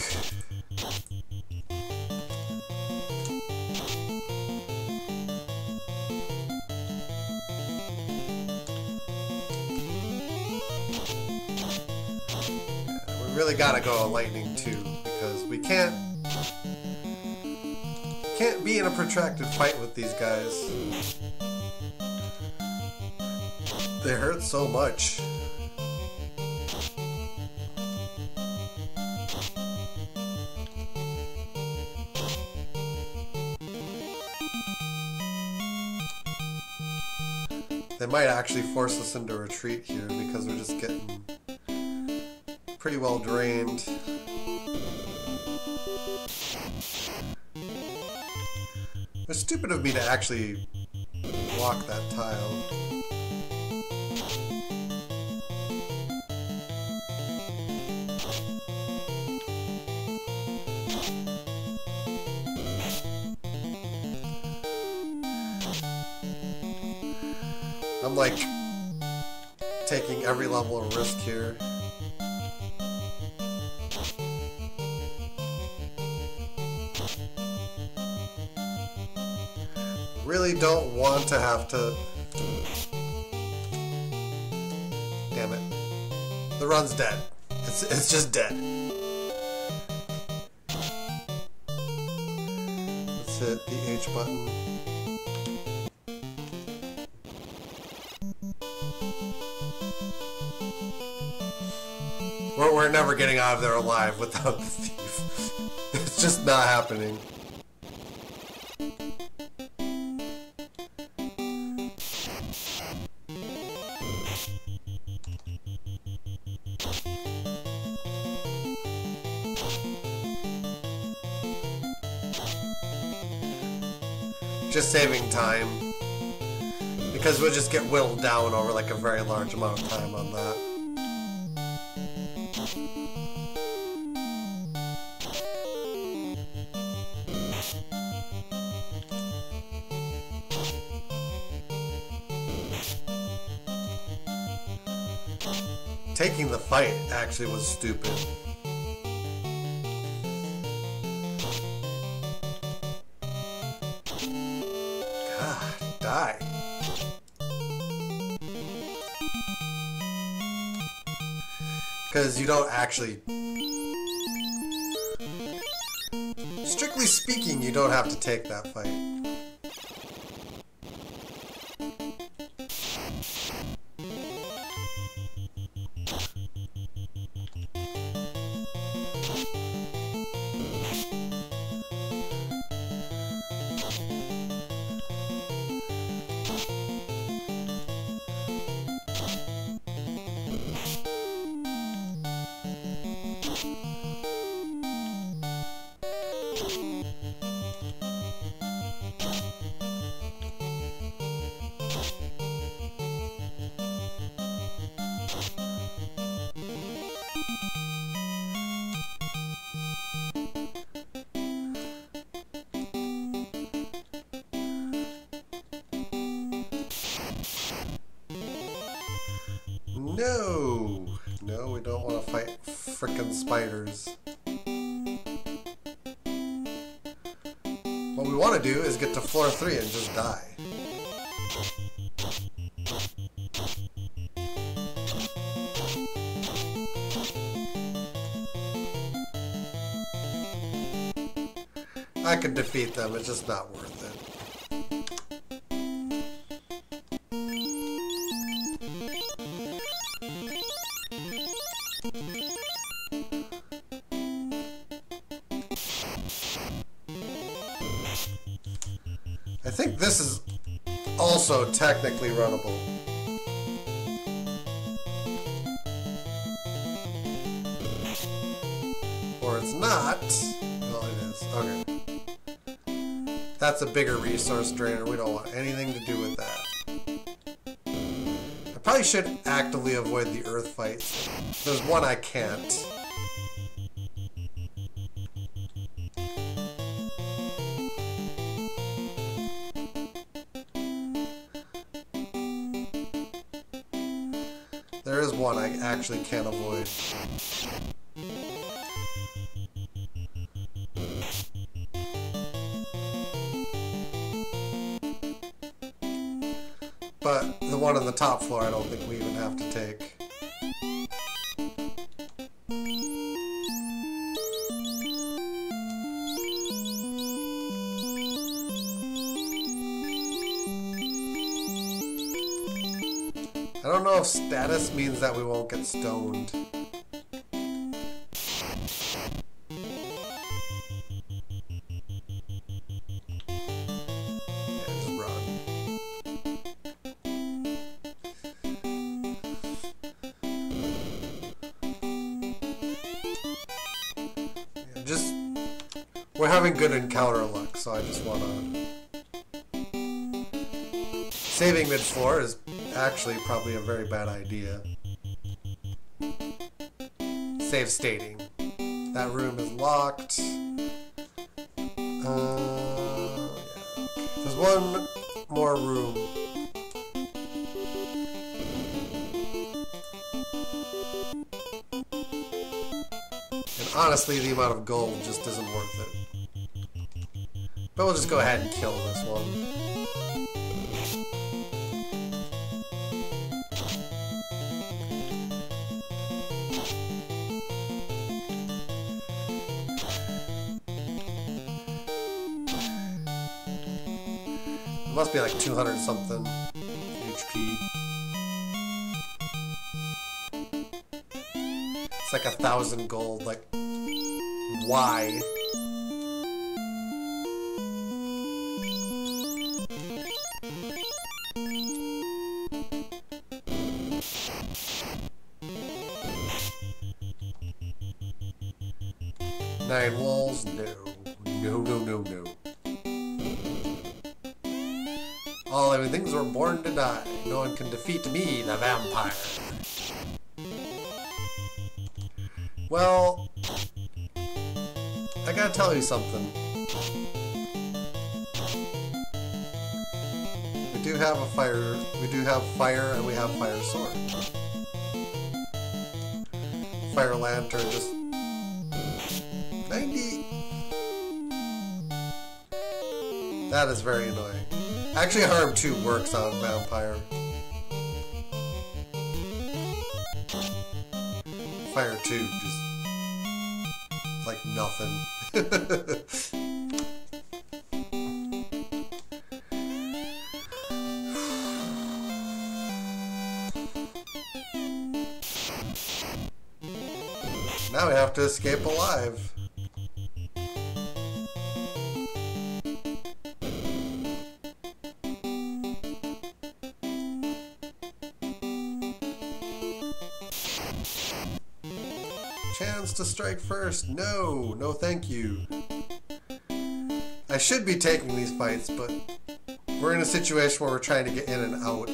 We really gotta go on lightning too, because we can't be in a protracted fight with these guys. They hurt so much. They might actually force us into retreat here because we're just getting pretty well drained. It's stupid of me to actually block that tile. I'm like taking every level of risk here. Really don't want to have to... Damn it. The run's dead. It's just dead. Let's hit the H button. We're never getting out of there alive without the thief. It's just not happening. Just saving time, because we'll just get whittled down over like a very large amount of time on that. taking the fight actually was stupid. God, die. Because you don't actually... Strictly speaking, you don't have to take that fight. No! No, we don't want to fight frickin' spiders. What we want to do is get to floor 3 and just die. I could defeat them, it's just not worth it. I think this is also technically runnable. Or it's not. Well, it is. Okay. That's a bigger resource drainer. We don't want anything to do with that. I probably should actively avoid the earth fights. There's one I can't. There is one I actually can't avoid. But the one on the top floor I don't think we even have to take. I don't know if status means that we won't get stoned. Yeah, just run. Yeah, just... We're having good encounter luck, so I just want to... Saving mid-floor is actually probably a very bad idea. Save stating. That room is locked. Yeah. There's one more room. And honestly, the amount of gold just isn't worth it. But we'll just go ahead and kill this one. Must be like 200 something HP. It's like 1,000 gold. Like, why? Nine walls? No. No, no, no, no. All living things were born to die. No one can defeat me, the vampire. Well, I gotta tell you something. We do have a fire. We do have fire, and we have fire sword. fire lantern just 90. That is very annoying. Actually, Harm 2 works on Vampire. Fire 2 just like nothing. Now we have to escape alive. Chance to strike first. No, no thank you. I should be taking these fights, but we're in a situation where we're trying to get in and out.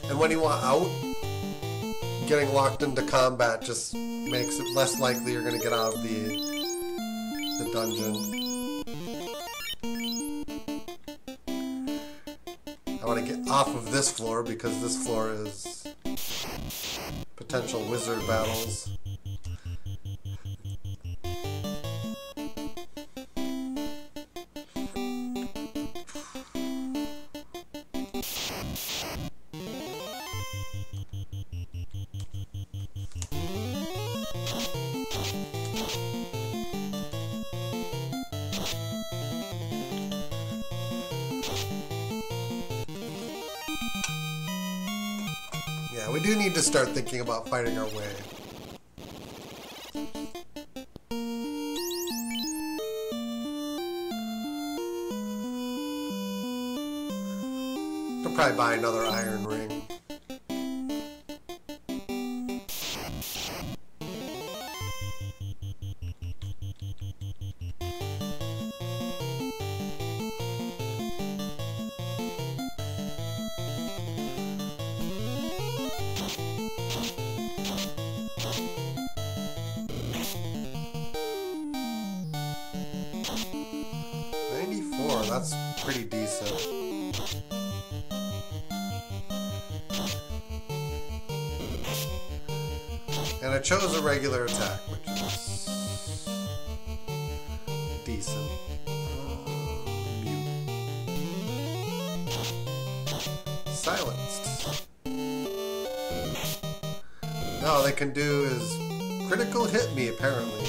And when you want out, getting locked into combat just makes it less likely you're going to get out of the dungeon. I want to get off of this floor because this floor is potential wizard battles. Yeah, we do need to start thinking about fighting our way. I'll probably buy another iron ring. That's pretty decent. And I chose a regular attack, which is decent. Mute. Silenced. Now all they can do is critical hit me, apparently.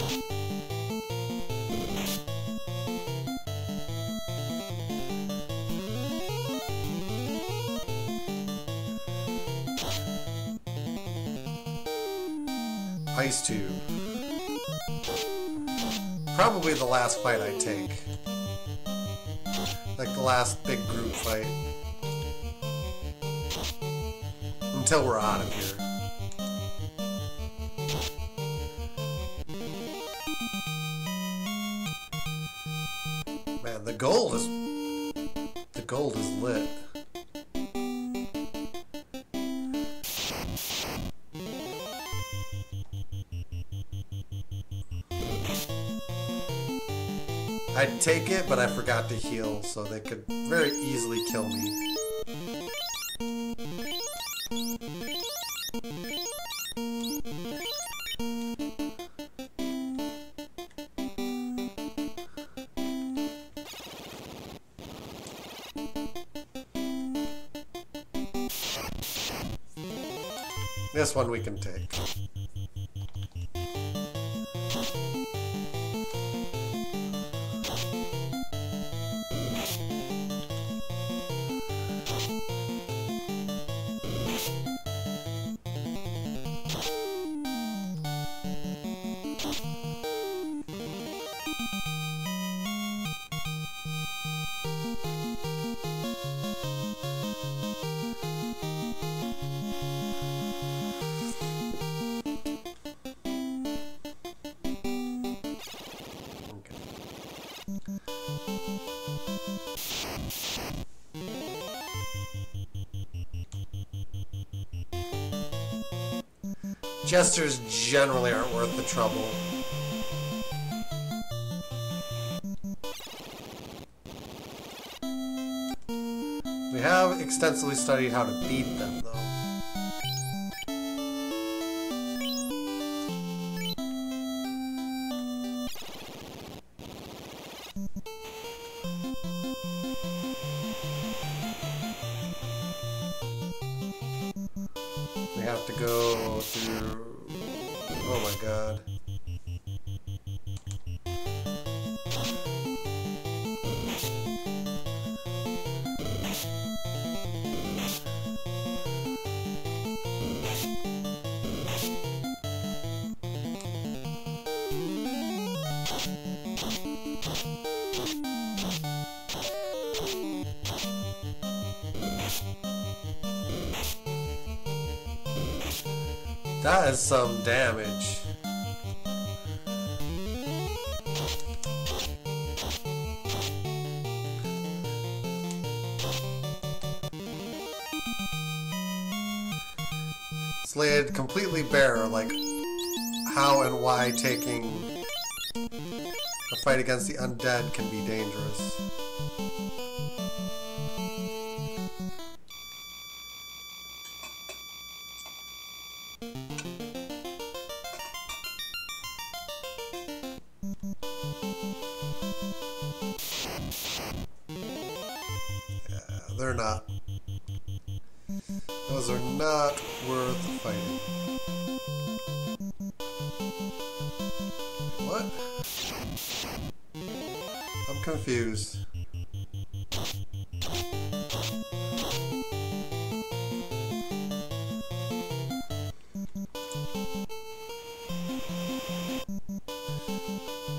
Ice Tube. Probably the last fight I take. Like the last big group fight. Until we're out of here. Man, the gold is lit. I'd take it, but I forgot to heal, so they could very easily kill me. This one we can take. Jesters generally aren't worth the trouble. extensively studied how to beat them, though. We have to go through... Oh my god. That is some damage. It's laid completely bare, like how and why taking a fight against the undead can be dangerous. They're not. Those are not worth fighting. What? I'm confused.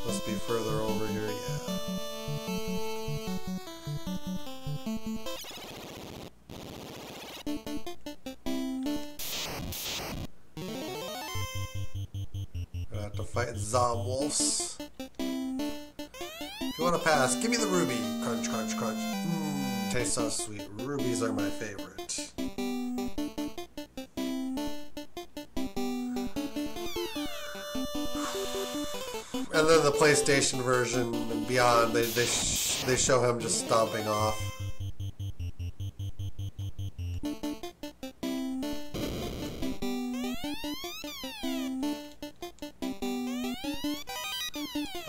Must be further over here, yeah. To fight Zomwolves. If you want to pass, give me the ruby. Crunch, crunch, crunch. Mmm, tastes so sweet. Rubies are my favorite. And then the PlayStation version and beyond, they show him just stomping off.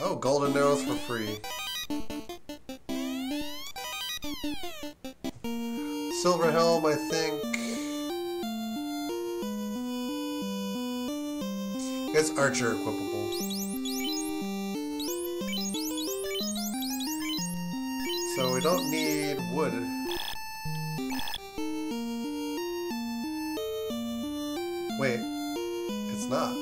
Oh, golden arrows for free. Silver helm, I think. It's archer equipable. So we don't need wood. Wait, it's not.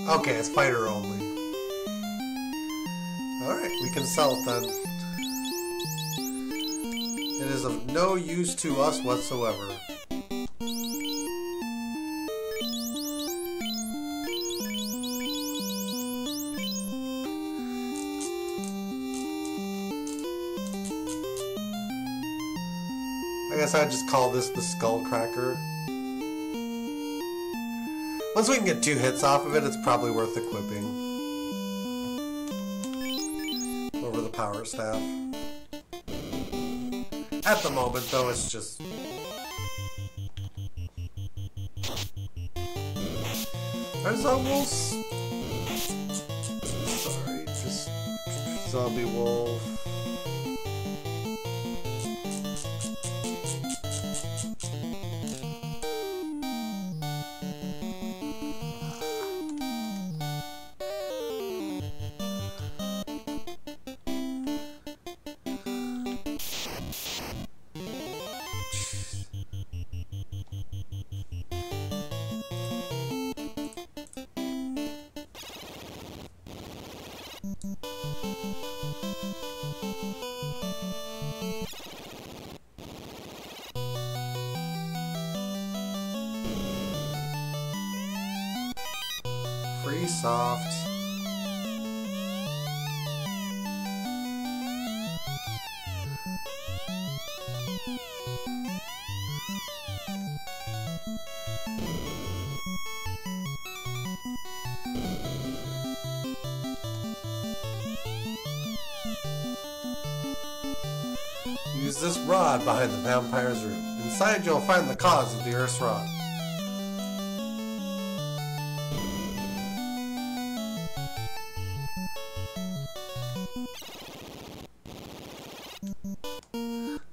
Okay, it's fighter only. Alright, we can sell it then. It is of no use to us whatsoever. I guess I'd just call this the Skull Cracker. Once we can get 2 hits off of it, it's probably worth equipping over the power staff. At the moment, though, it's just... Are Zomwolves? Sorry, just... Zombie wolf. Free soft. Use this rod behind the vampire's room. Inside you'll find the cause of the Earth's rot.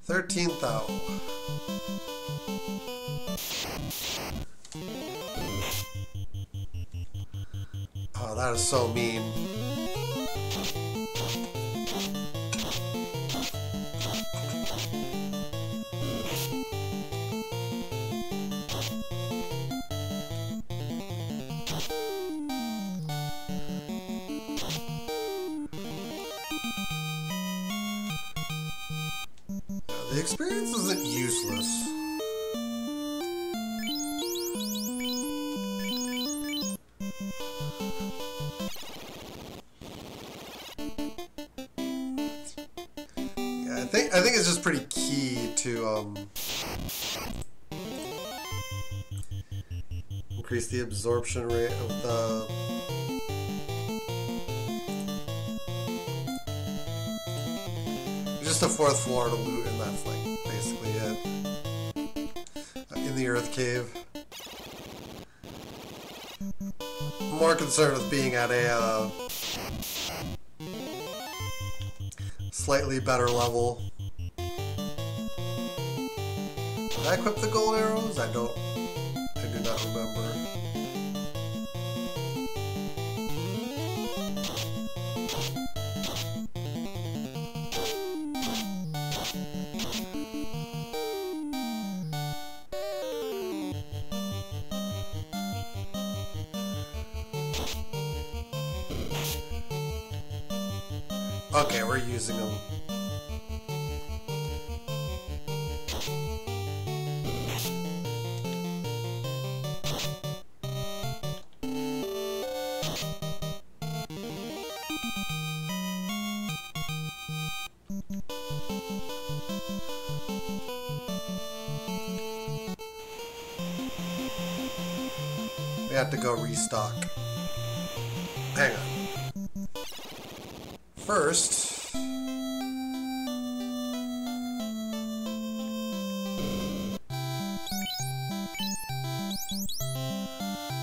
Thirteenth Hour. Oh, that is so mean. The experience isn't useless. I think it's just pretty key to increase the absorption rate of the just the 4th floor to loot, and that's like basically it. In the Earth Cave. I'm more concerned with being at a slightly better level. Did I equip the gold arrows? I do not remember. Okay, we're using them. We have to go restock. Hang on. First,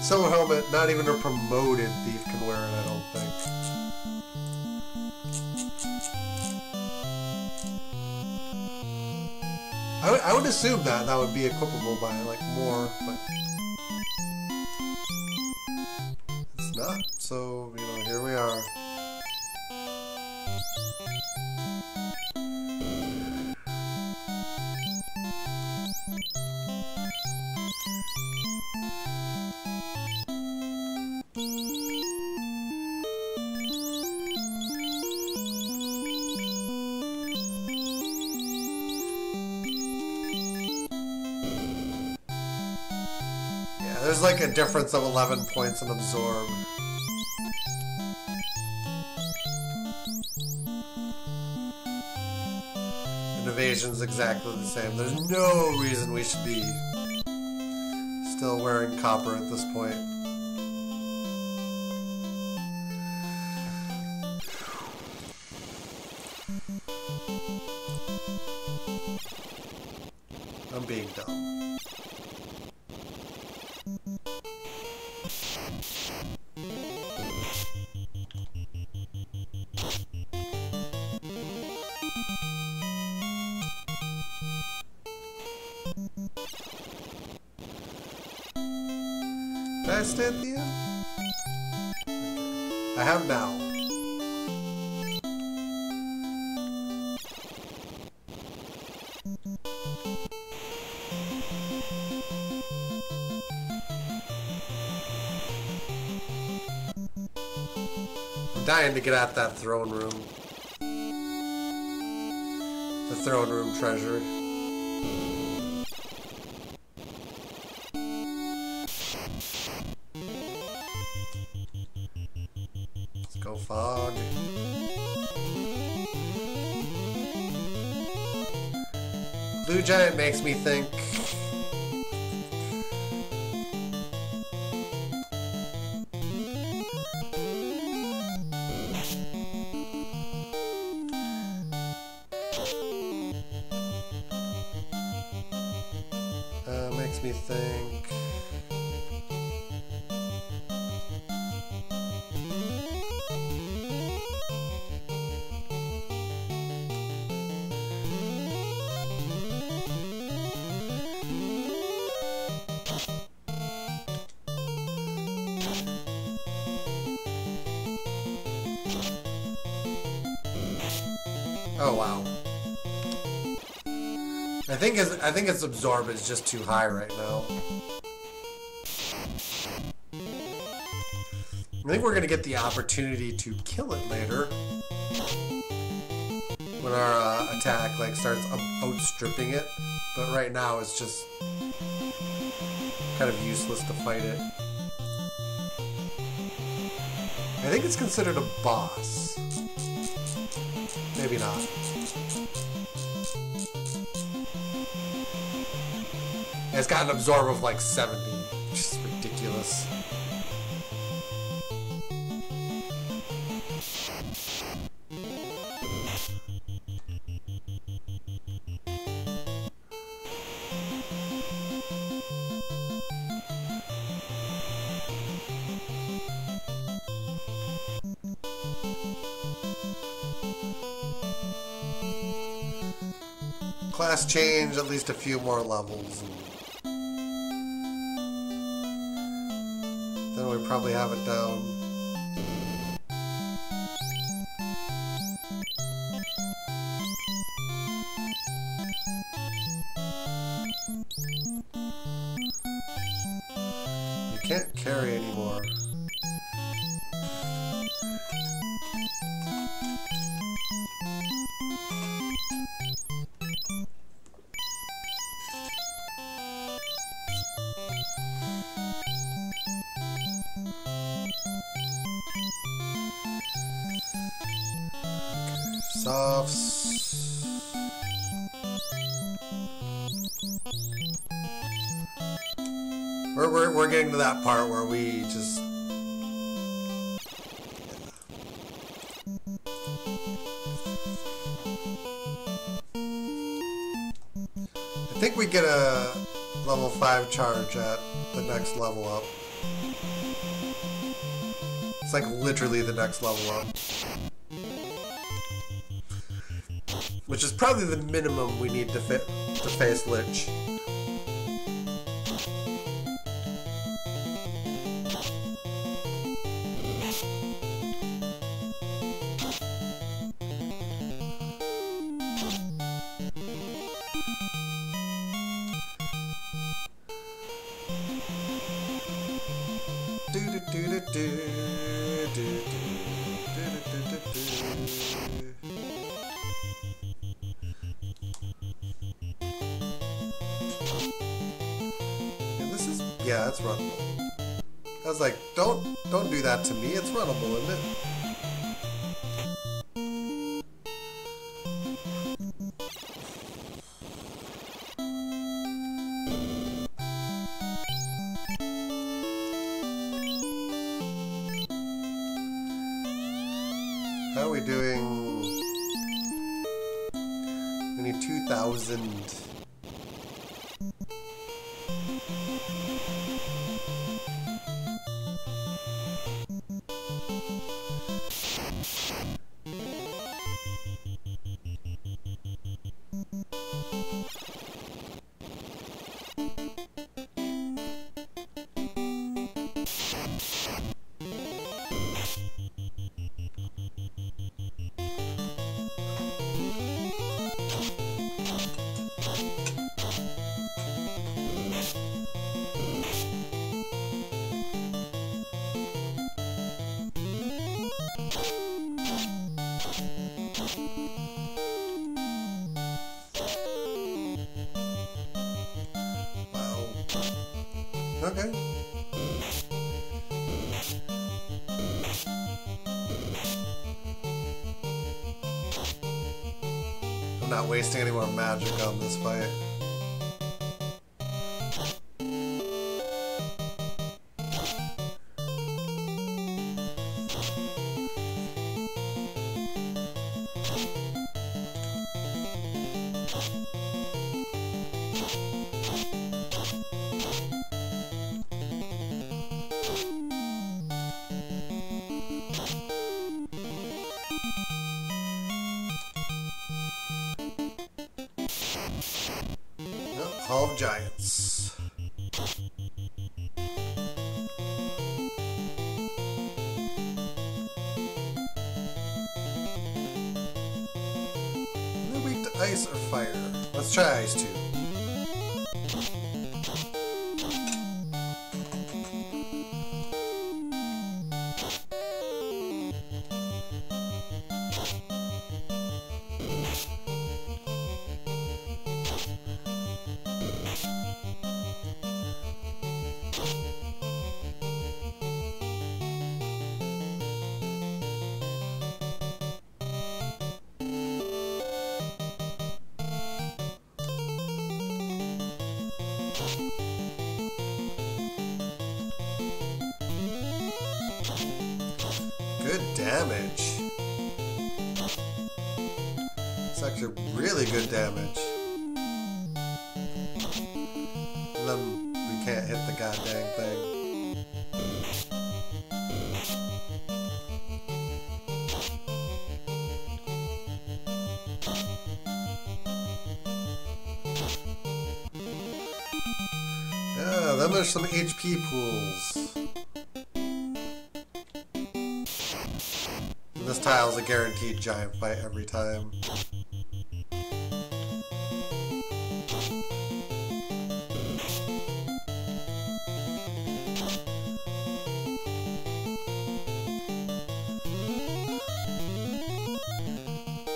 Silver Helmet, not even a promoted thief can wear it, I don't think. I would assume that would be equipable by like more, but it's not. So, you know, here we are. There's like a difference of 11 points in absorb. And evasion's exactly the same. There's no reason we should be still wearing copper at this point. I'm being dumb. Did I stay at the end? I have now. I'm dying to get at that throne room. The throne room treasure. Let's go, Fog. Blue Giant makes me think. Makes me think. Oh wow. I think its absorb is just too high right now. I think we're gonna get the opportunity to kill it later when our attack like starts outstripping it. But right now it's just kind of useless to fight it. I think it's considered a boss. Maybe not. It's got an absorb of like 70, which is ridiculous. Class change, at least a few more levels. Then we probably have it down. You can't carry anymore. Softs. We're getting to that part where we just I think we get a level 5 charge at the next level up. It's like literally the next level up. Which is probably the minimum we need to face Lich. Yeah, it's runnable. I was like, don't do that to me. It's runnable, isn't it? How are we doing? We need 2,000. Okay. I'm not wasting any more magic on this fight. Hall of Giants. They're weak to ice or fire. Let's try ice too. Good damage. It's actually really good damage. And then we can't hit the goddamn thing. Yeah, then there's some HP pools. This tile's a guaranteed giant fight every time.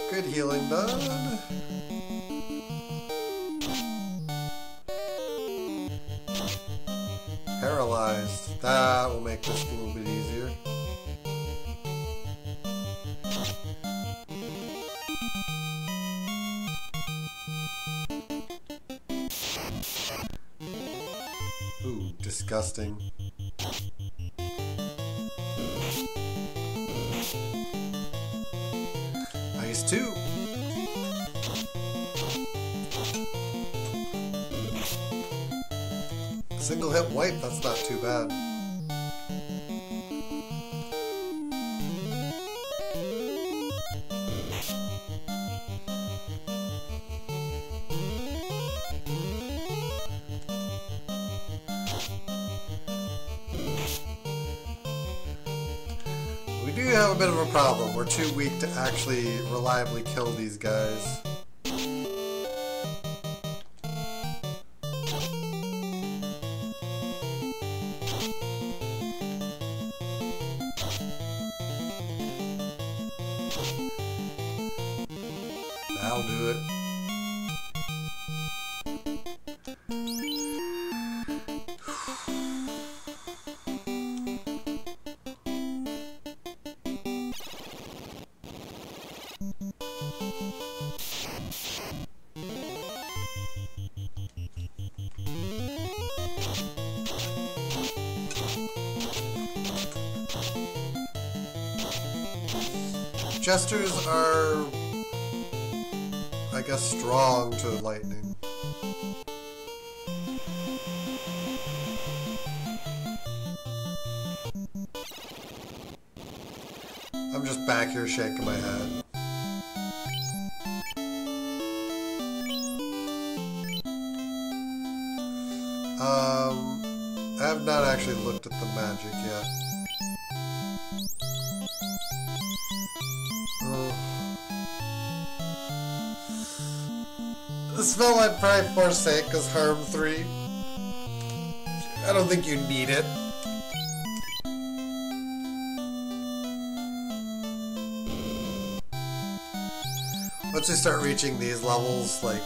Good healing done. Paralyzed. That will make this a little bit easier. Ooh, disgusting. Ice 2. Single hit wipe, that's not too bad. We do have a bit of a problem. We're too weak to actually reliably kill these guys. That'll do it. Jesters are, I guess, strong to lightning. I'm just back here shaking my head. I have not actually looked at the magic yet. The spell I'd probably forsake is Harm 3. I don't think you need it. Once you start reaching these levels, like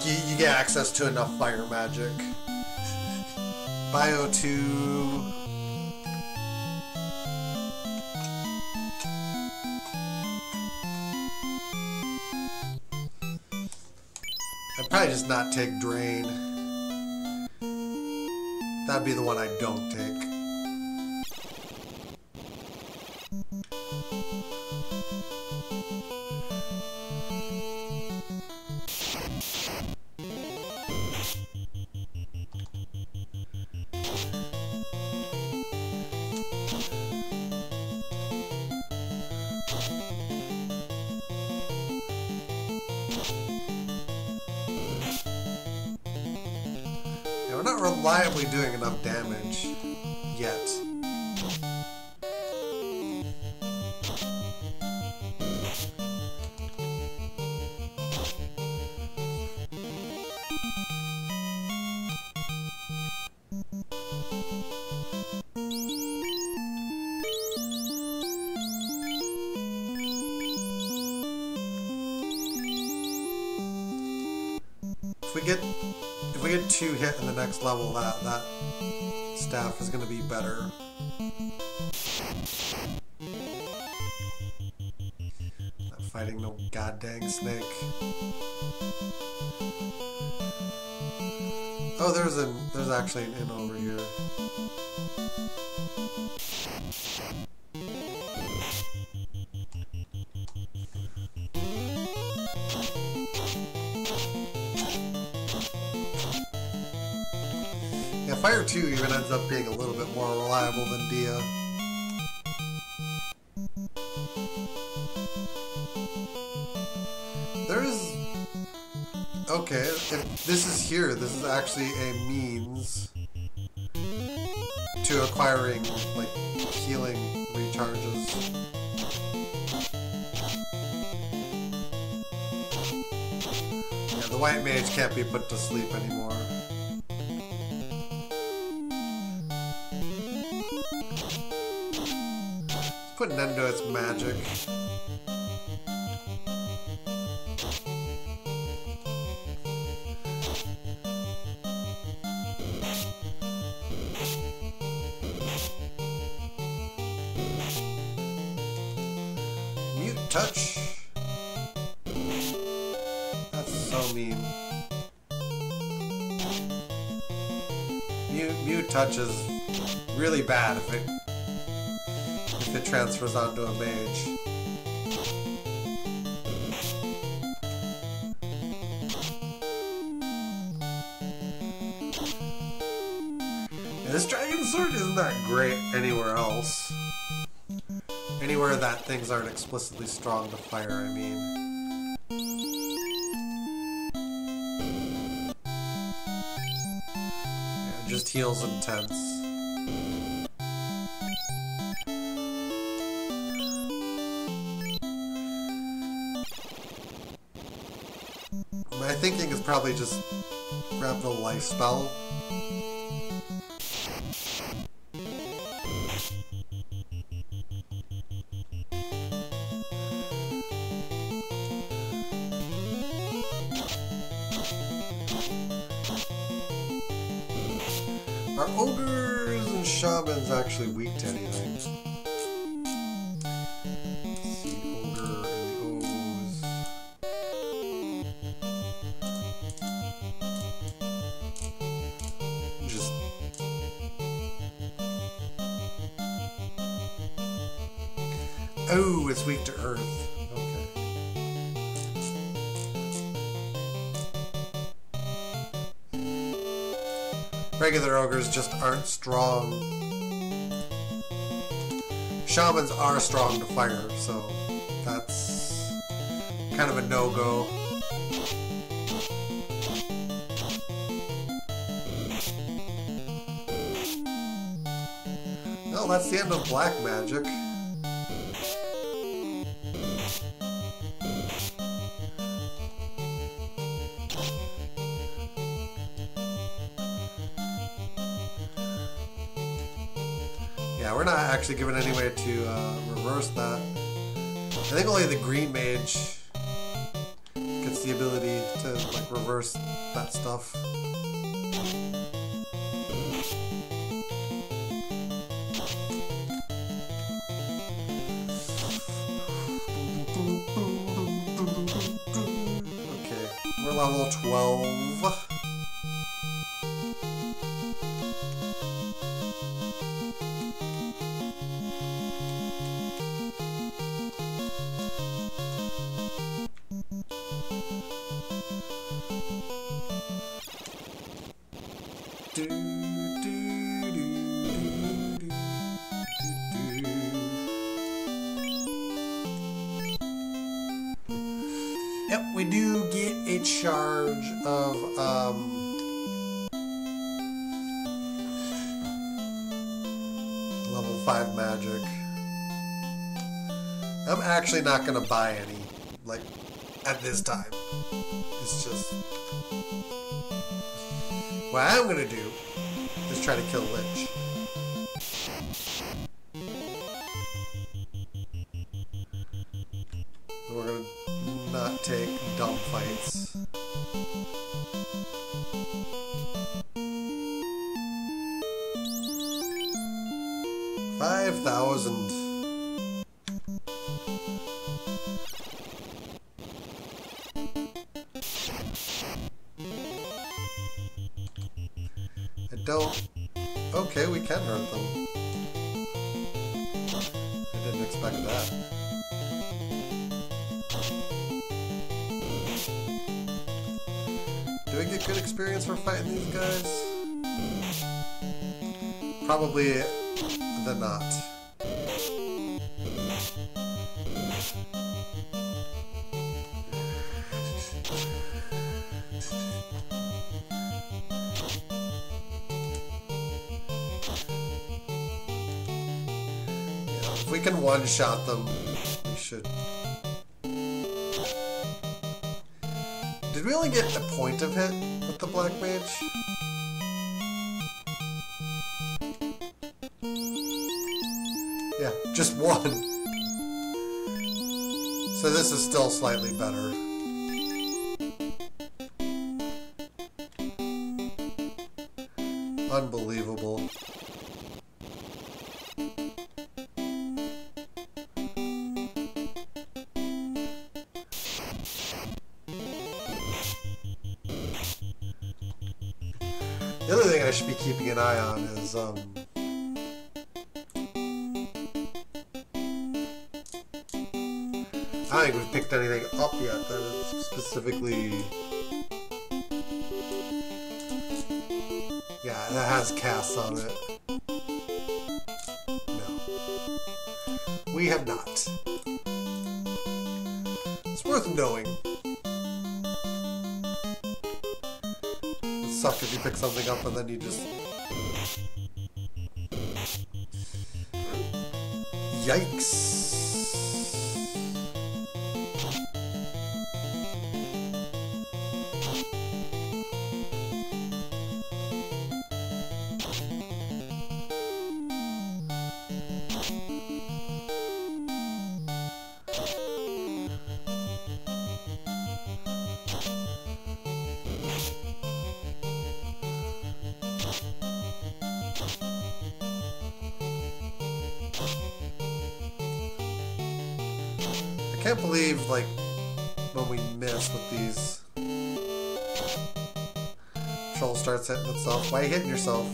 you get access to enough fire magic. Bio 2. I'd probably just not take Drain. That'd be the one I don't take. Yeah, we're not reliably doing enough damage yet. If we get 2 hit in the next level, that staff is going to be better. Not fighting no goddamn snake. Oh, there's actually an inn over here. Yeah, Fire 2 even ends up being a little bit more reliable than Dia. There is... Okay, if this is here, this is actually a means to acquiring, like, healing recharges. Yeah, the white mage can't be put to sleep anymore. Put an end to its magic. Mute touch. That's so mean. Mute touch is really bad if it transfers onto a mage. And this dragon sword isn't that great anywhere else. Anywhere that things aren't explicitly strong to fire, I mean. Yeah, it just heals intense. My thinking is probably just grab the life spell. Are ogres and shamans actually weak to anything? Let's see, ogre and the O's. Just oh, it's weak to earth. Regular ogres just aren't strong. Shamans are strong to fire, so that's kind of a no-go. Well, that's the end of black magic. Yeah, we're not actually given any way to reverse that. I think only the green mage gets the ability to like reverse that stuff. Okay, we're level 12. of level 5 magic. I'm actually not gonna buy any, like, at this time. It's just... what I'm gonna do is try to kill Lich. We're gonna not take dumb fights. $5,000. I don't... okay, we can hurt them. I didn't expect that. Do I get good experience for fighting these guys? Probably the not. Yeah, if we can one-shot them, we should. Did we only get a point of hit with the Black Mage? Yeah, just one. So this is still slightly better. Unbelievable. The other thing I should be keeping an eye on is, I don't think we've picked anything up yet that is specifically... yeah, that has casts on it. No. We have not. It's worth knowing. It'd suck if you pick something up and then you just... yikes. I can't believe, like, when we miss with these... Troll starts hitting itself. Why are you hitting yourself?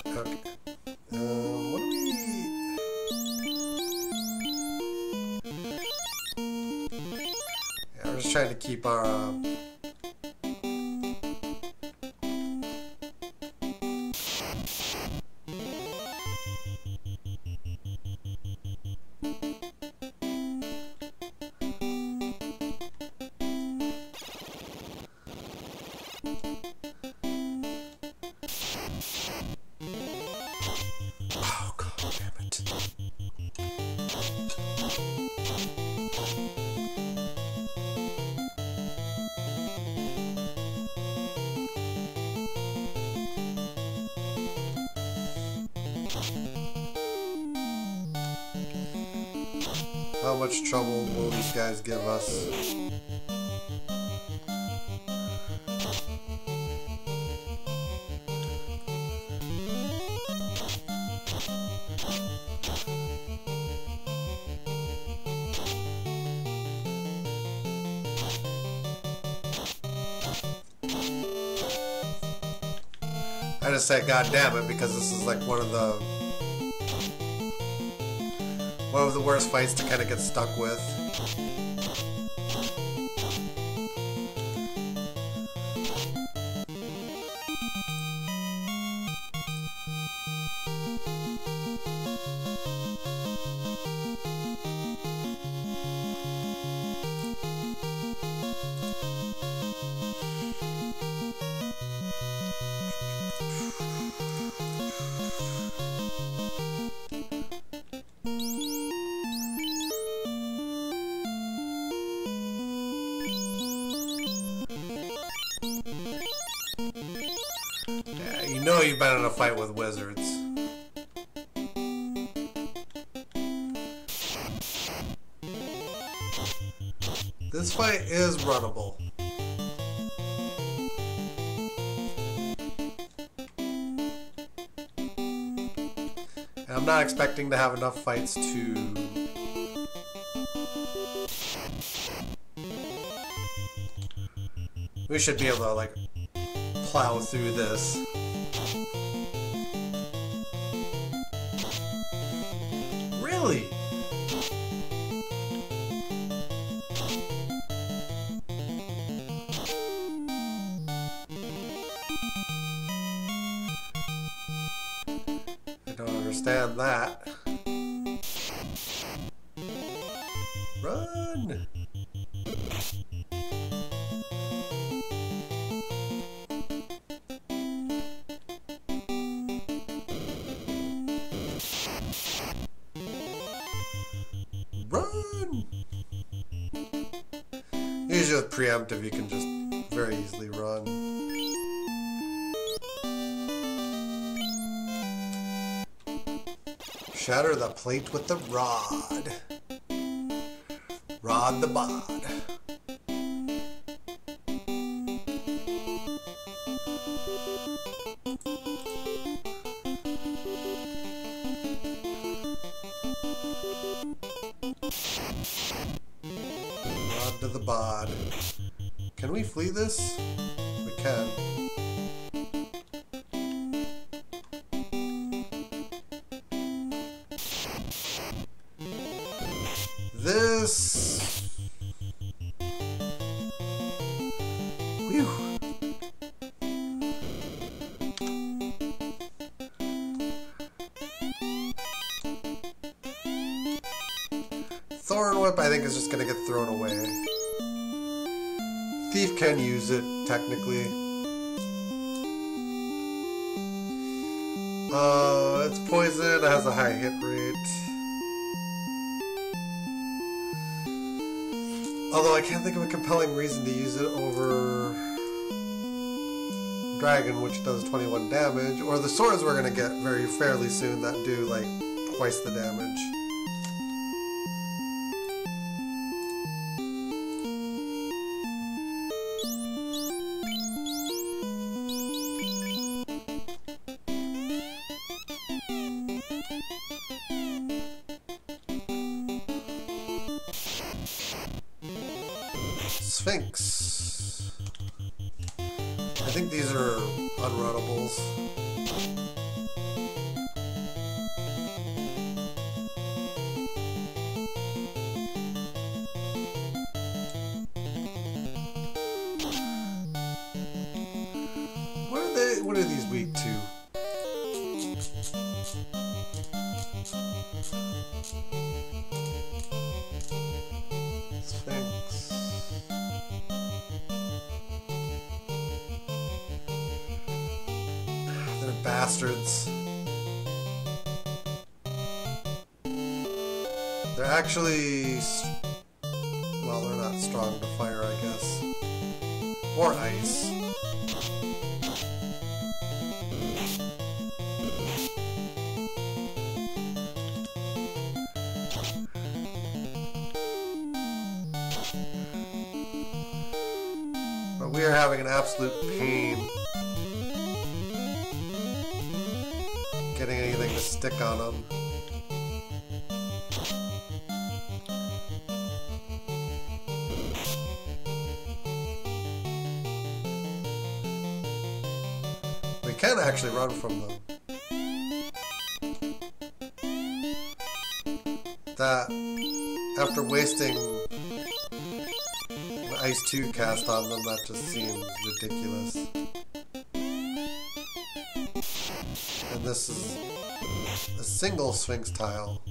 Okay. What do we... yeah, we're just trying to keep our... oh, God damn it. How much trouble will these guys give us? I just say God damn it because this is like one of the worst fights to kind of get stuck with. know you've been in a fight with wizards. This fight is runnable. And I'm not expecting to have enough fights to... We should be able to, like, plow through this. Really? I don't understand that. Run! Run! Usually with preemptive you can just very easily run. Shatter the plate with the rod. Rod the bod. Rod to the bod. Can we flee this? We can. This... Whew. Thorn Whip, I think, is just gonna get thrown away. Thief can use it, technically. It's poison, it has a high hit rate. Although I can't think of a compelling reason to use it over Dragon, which does 21 damage, or the swords we're gonna get very fairly soon that do like twice the damage. Sphinx. I think these are unrunnables. What are these weak to? Sphinx. They're bastards. They're actually... well, they're not strong to fire, I guess. Or ice. But we are having an absolute pain getting anything to stick on them. We can actually run from them. That, after wasting an Ice 2 cast on them, that just seems ridiculous. And this is a single Sphinx tile.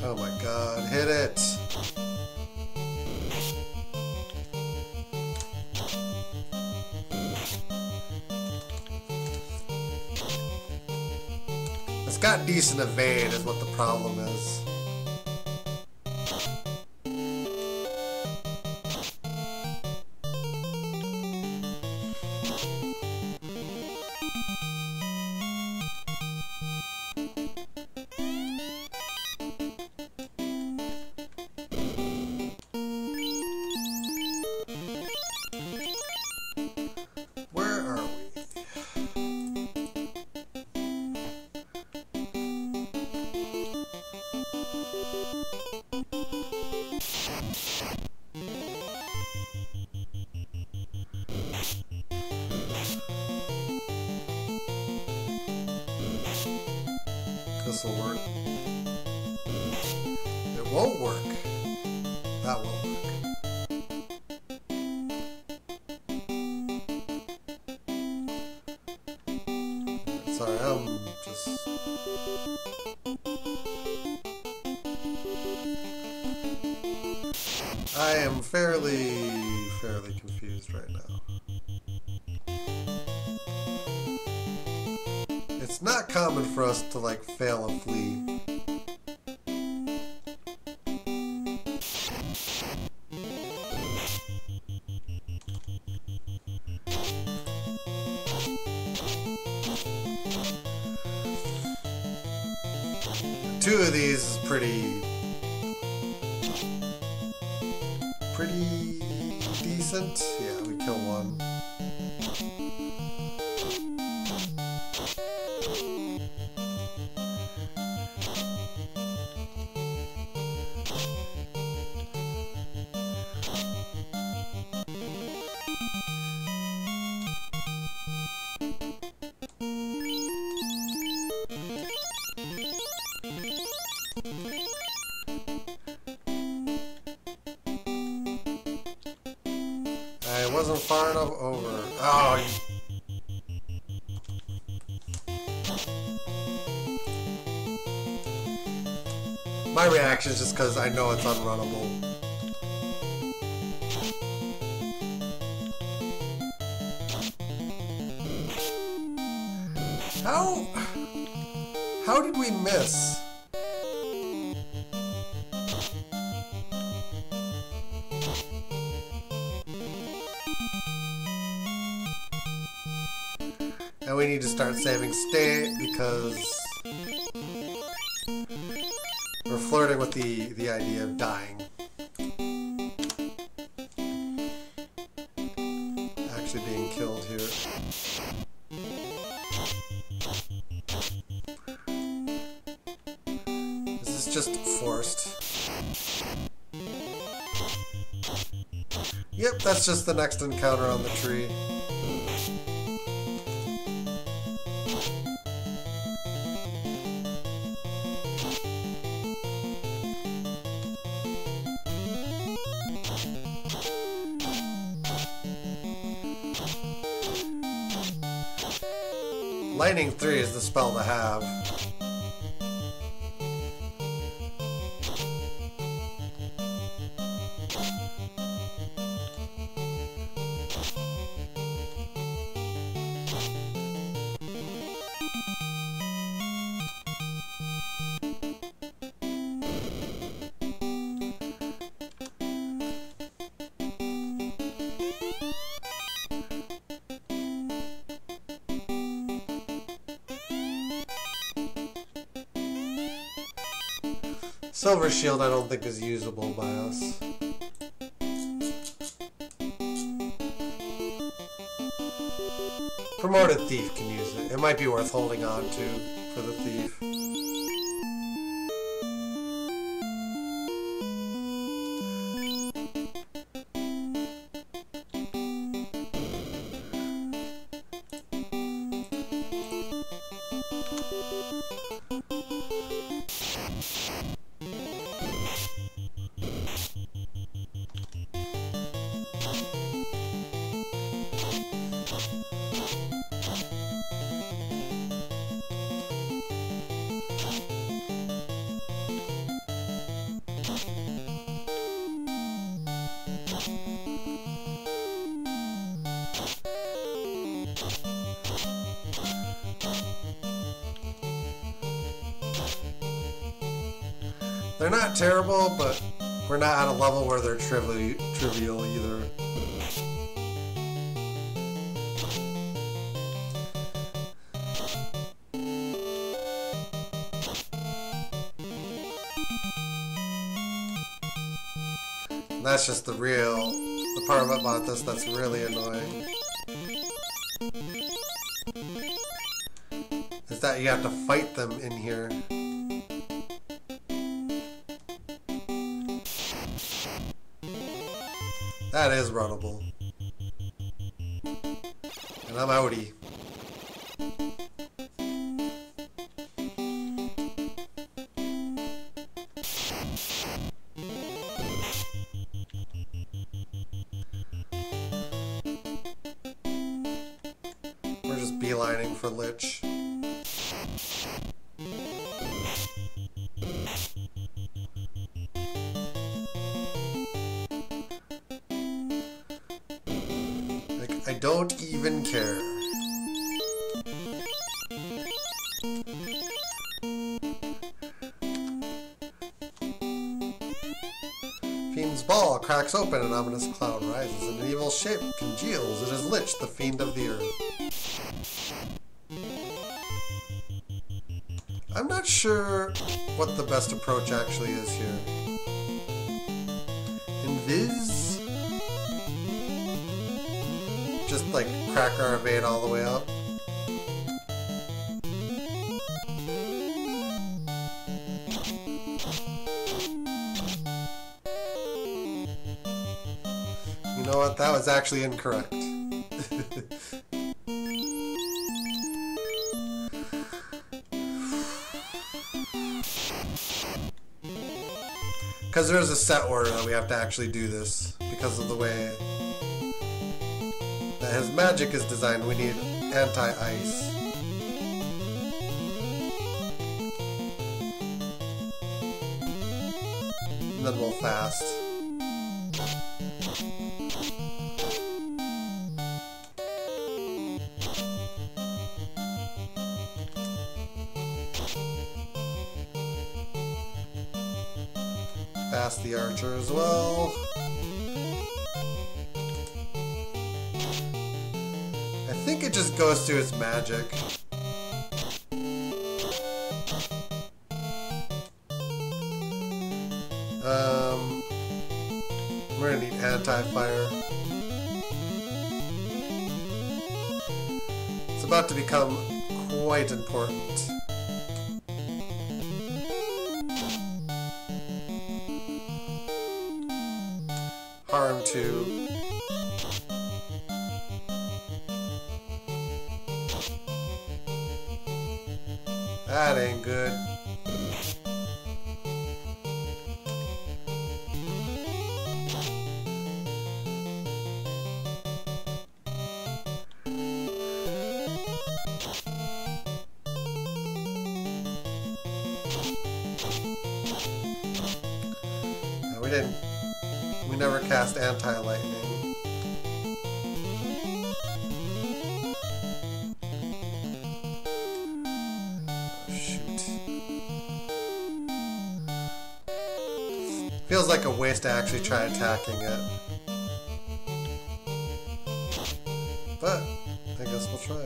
Oh my god, hit it! It's got decent evade is what the problem is. This'll work. It won't work. That won't work. Sorry, I'm just... I am fairly confused right now. It's not common for us to, like, fail a flea. Two of these is pretty decent. Yeah, we kill one. I wasn't far enough over. Oh, my reaction is just because I know it's unrunnable. How did we miss? And we need to start saving state because we're flirting with the idea of dying. Actually being killed here. This is just forced. Yep, that's just the next encounter on the tree. Lightning 3 is the spell to have. Silver Shield I don't think is usable by us. Promoted Thief can use it. It might be worth holding on to for the Thief. They're not terrible, but we're not at a level where they're trivial either. And that's just the part about this that's really annoying. Is that you have to fight them in here. That is runnable. And I'm outie. We're just beelining for Lich. I don't even care. Fiend's ball cracks open, an ominous cloud rises, and an evil shape congeals. It is Lich, the fiend of the earth. I'm not sure what the best approach actually is here. Invis? Just like crack our evade all the way up. You know what? That was actually incorrect. Because there's a set order that we have to actually do this because of the way that his magic is designed. We need anti-ice. And then we'll fast. Fast the archer as well. I think it just goes through its magic. We're gonna need anti-fire. It's about to become quite important. Harm 2. That ain't good. No, we never cast anti-lightning. Feels like a waste to actually try attacking it. But I guess we'll try.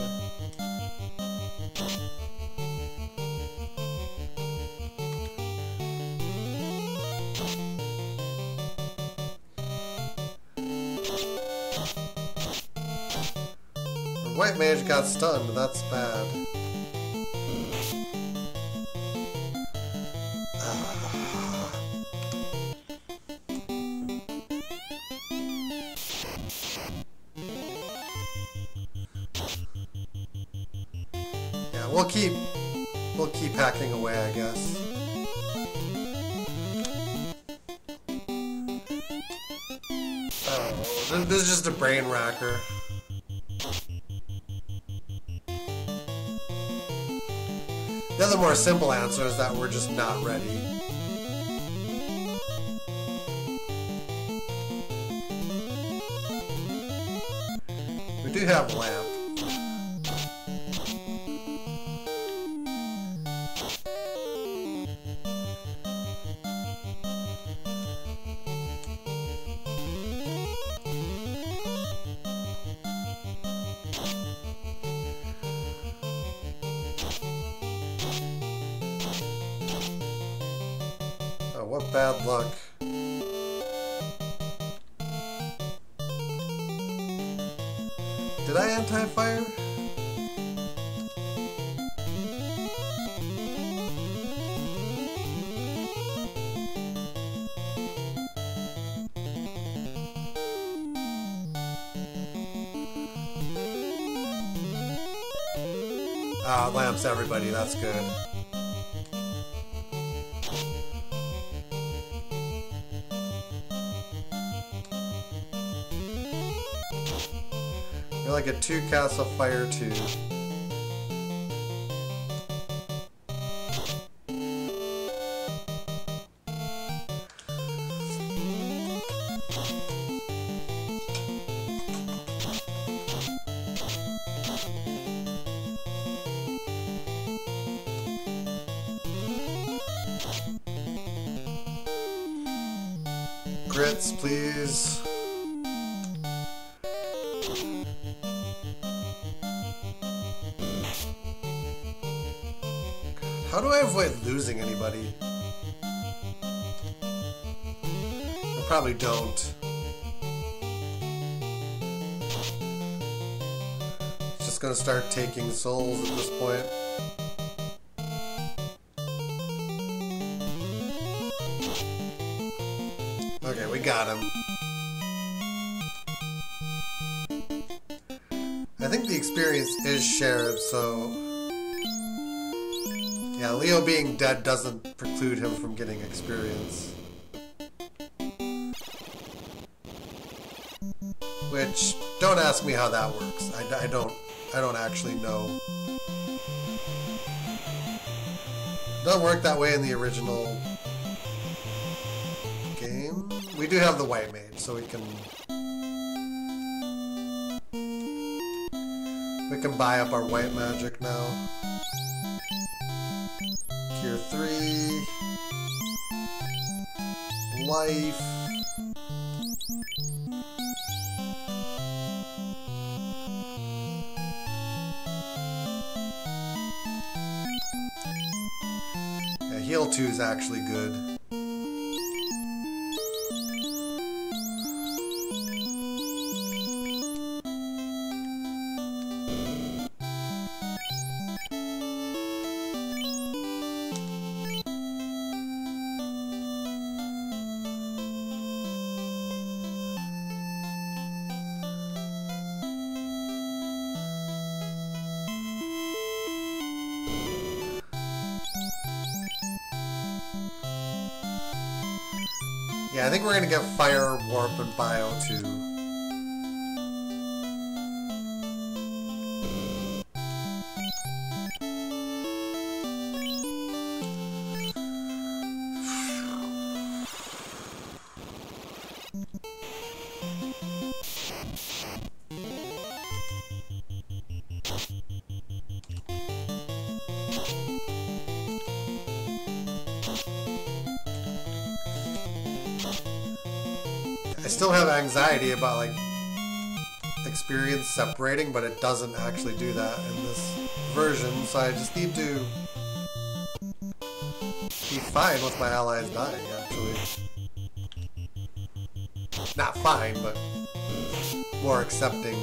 The white mage got stunned, that's bad. We'll keep hacking away, I guess. Oh, this is just a brain racker. The other more simple answer is that we're just not ready. We do have lamp. what bad luck. Did I anti-fire? Ah, it lamps everybody, that's good. You're like a 2-castle fire 2. Grits, please. How do I avoid losing anybody? I probably don't. Just gonna start taking souls at this point. Okay, we got him. I think the experience is shared, so... Yeah, Leo being dead doesn't preclude him from getting experience. Which, don't ask me how that works. I don't actually know. Doesn't work that way in the original game. We do have the white mage, so we can buy up our white magic now. Cure 3. Life. Yeah, heal 2 is actually good. Yeah, I think we're gonna get Fire, Warp, and Bio too. I still have anxiety about like experience separating, but it doesn't actually do that in this version, so I just need to be fine with my allies dying, actually. Not fine, but more accepting.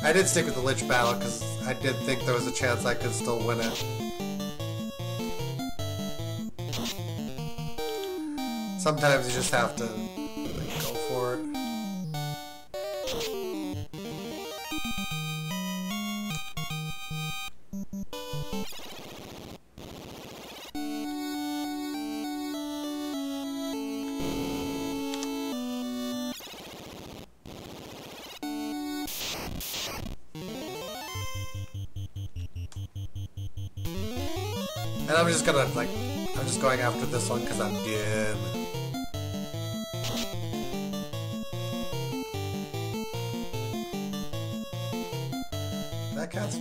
I did stick with the Lich battle because I did think there was a chance I could still win it. Sometimes you just have to like, go for it. And I'm just gonna like, I'm just going after this one because I'm dim. That cat's... I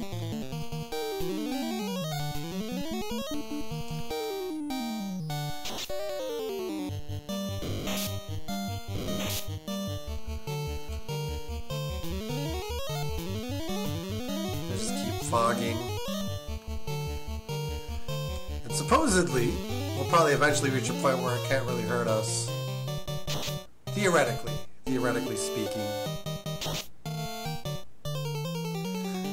just keep fogging. Supposedly, we'll probably eventually reach a point where it can't really hurt us. Theoretically speaking.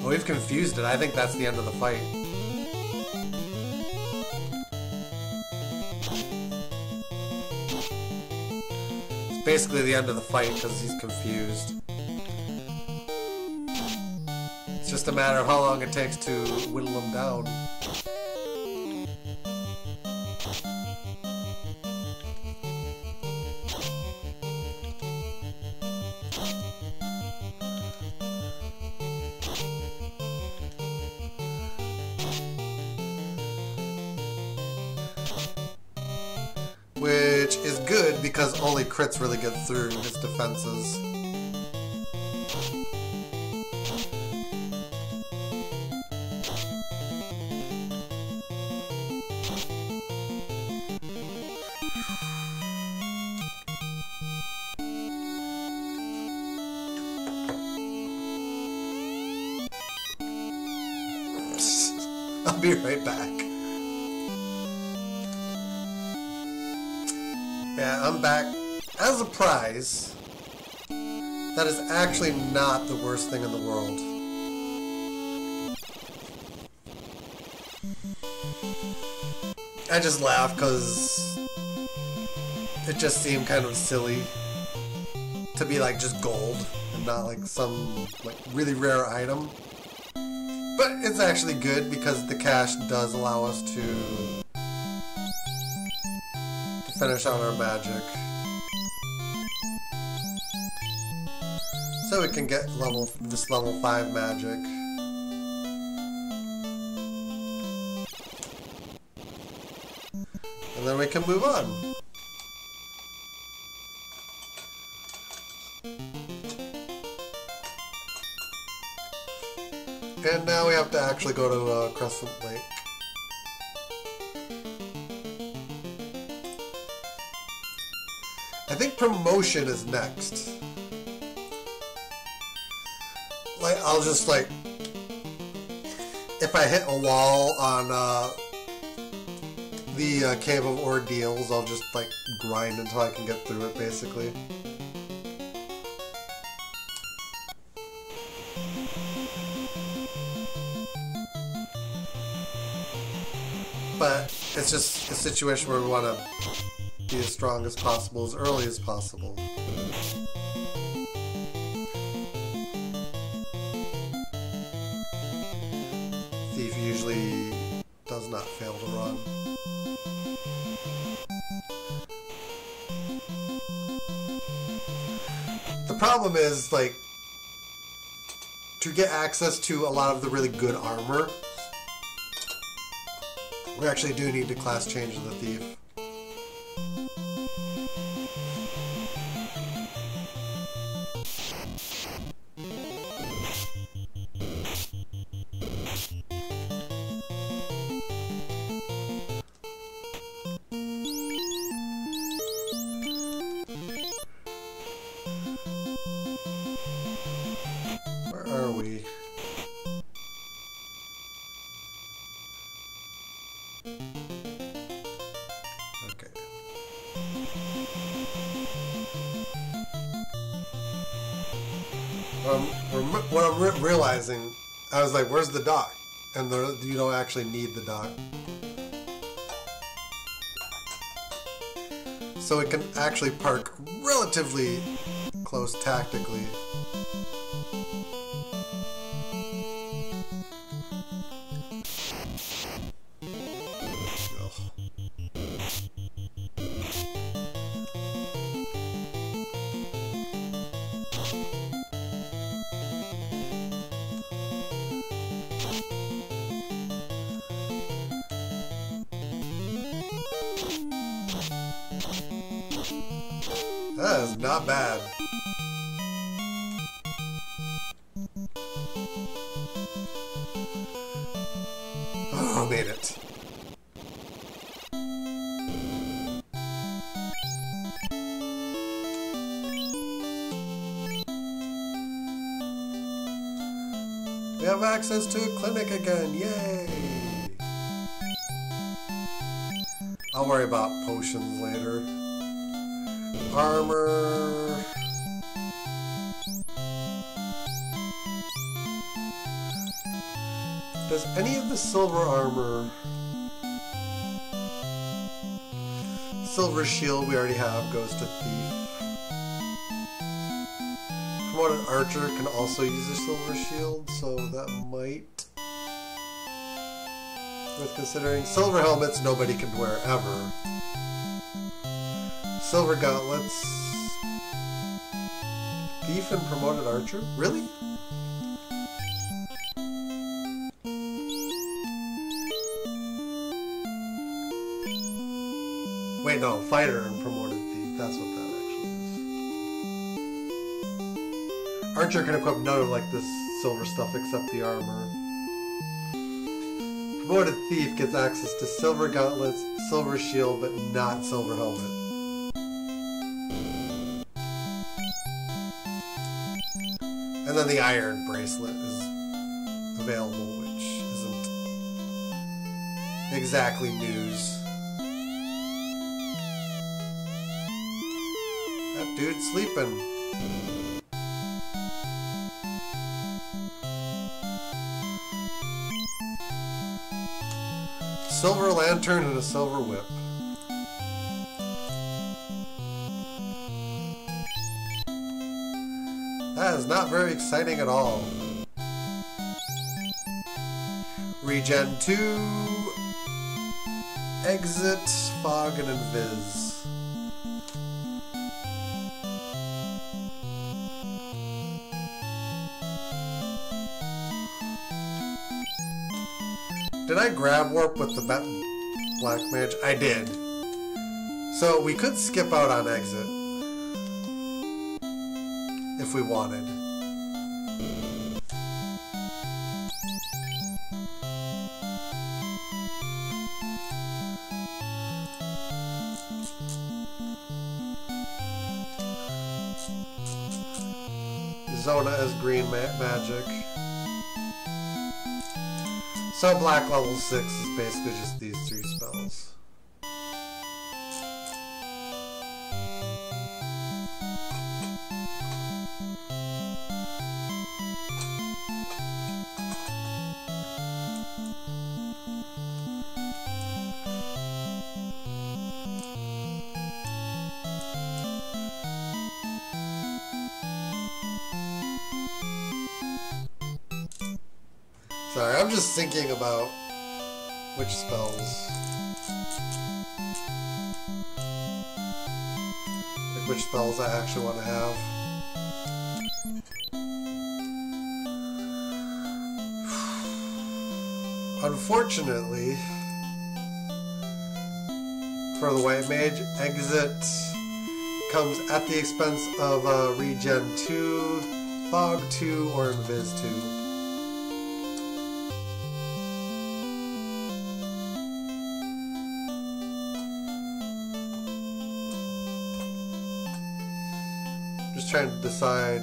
Oh, we've confused it. I think that's the end of the fight. It's basically the end of the fight because he's confused. It's just a matter of how long it takes to whittle him down. Which is good because only crits really get through his defenses. I'll be right back. Yeah, I'm back. As a prize, that is actually not the worst thing in the world. I just laugh because it just seemed kind of silly to be like just gold and not like some like really rare item. But it's actually good because the cash does allow us to finish on our magic. So we can get this level 5 magic. And then we can move on. And now we have to actually go to Crescent Lake. I think promotion is next. Like, I'll just like, if I hit a wall on the Cave of Ordeals, I'll just like grind until I can get through it, basically. But it's just a situation where we want to be as strong as possible, as early as possible. Thief usually does not fail to run. The problem is, like, to get access to a lot of the really good armor, we actually do need to class change the thief. Where are we? Okay. What I'm realizing, I was like, where's the dock? And you don't actually need the dock. So it can actually park relatively close tactically. That is not bad. Oh, made it. We have access to a clinic again, yay! I'll worry about potions later. Armor. Does any of the silver armor... Silver shield we already have goes to thief. Promoted archer can also use a silver shield, so that might... Worth considering. Silver helmets nobody can wear ever. Silver gauntlets. Thief and promoted archer? Really? Wait, no, fighter and promoted thief. That's what that actually is. Archer can equip none of like this silver stuff except the armor. Promoted thief gets access to silver gauntlets, silver shield, but not silver helmet. And then the iron bracelet is available, which isn't exactly news. That dude's sleeping. Silver lantern and a silver whip. That is not very exciting at all. Regen 2. Exit, fog, and invis. Did I grab warp with the black mage? I did. So we could skip out on exit if we wanted. Zona as green magic. So black level 6 is basically just these 3 spells. Sorry, I'm just thinking about which spells. Like which spells I actually want to have. Unfortunately, for the white mage, exit comes at the expense of regen 2, fog 2, or invis 2. Just trying to decide.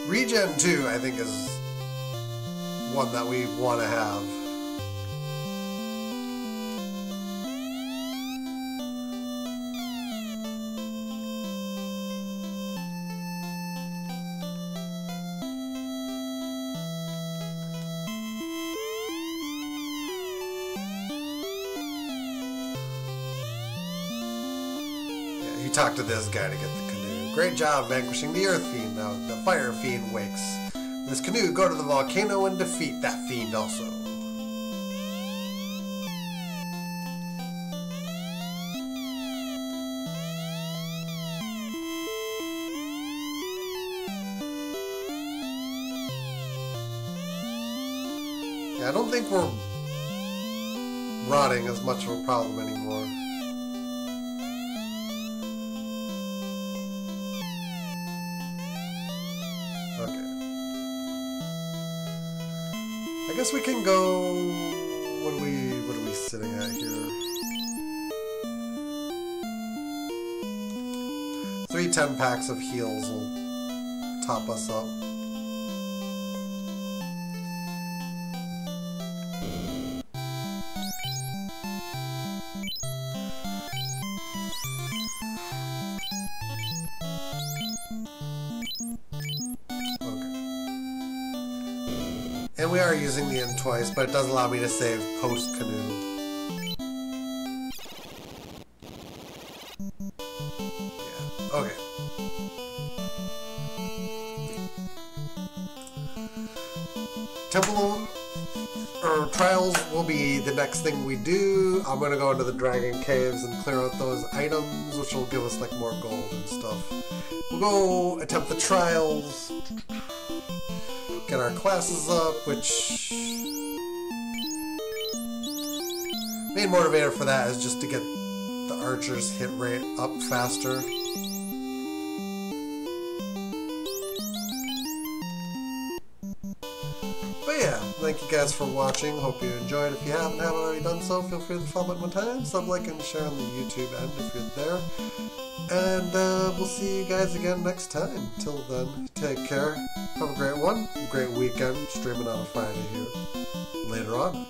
Regen 2, I think, is one that we want to have. Talk to this guy to get the canoe. Great job vanquishing the Earth Fiend. Now the Fire Fiend wakes. This canoe, go to the volcano and defeat that fiend also. Yeah, I don't think we're rotting as much of a problem anymore. I guess we can go. What are we sitting at here? 3 10-packs of heals will top us up. And we are using the inn twice, but it does allow me to save post-canoe. Yeah, okay. Temple or trials will be the next thing we do. I'm gonna go into the dragon caves and clear out those items, which will give us like more gold and stuff. We'll go attempt the trials, get our classes up, which main motivator for that is just to get the archer's hit rate up faster. But yeah, thank you guys for watching. Hope you enjoyed. If you haven't already done so, feel free to follow it one time. Sub, like, and share on the YouTube end if you're there. And we'll see you guys again next time. Till then, take care. Have a great one. A great weekend. Streaming on a Friday here. Later on.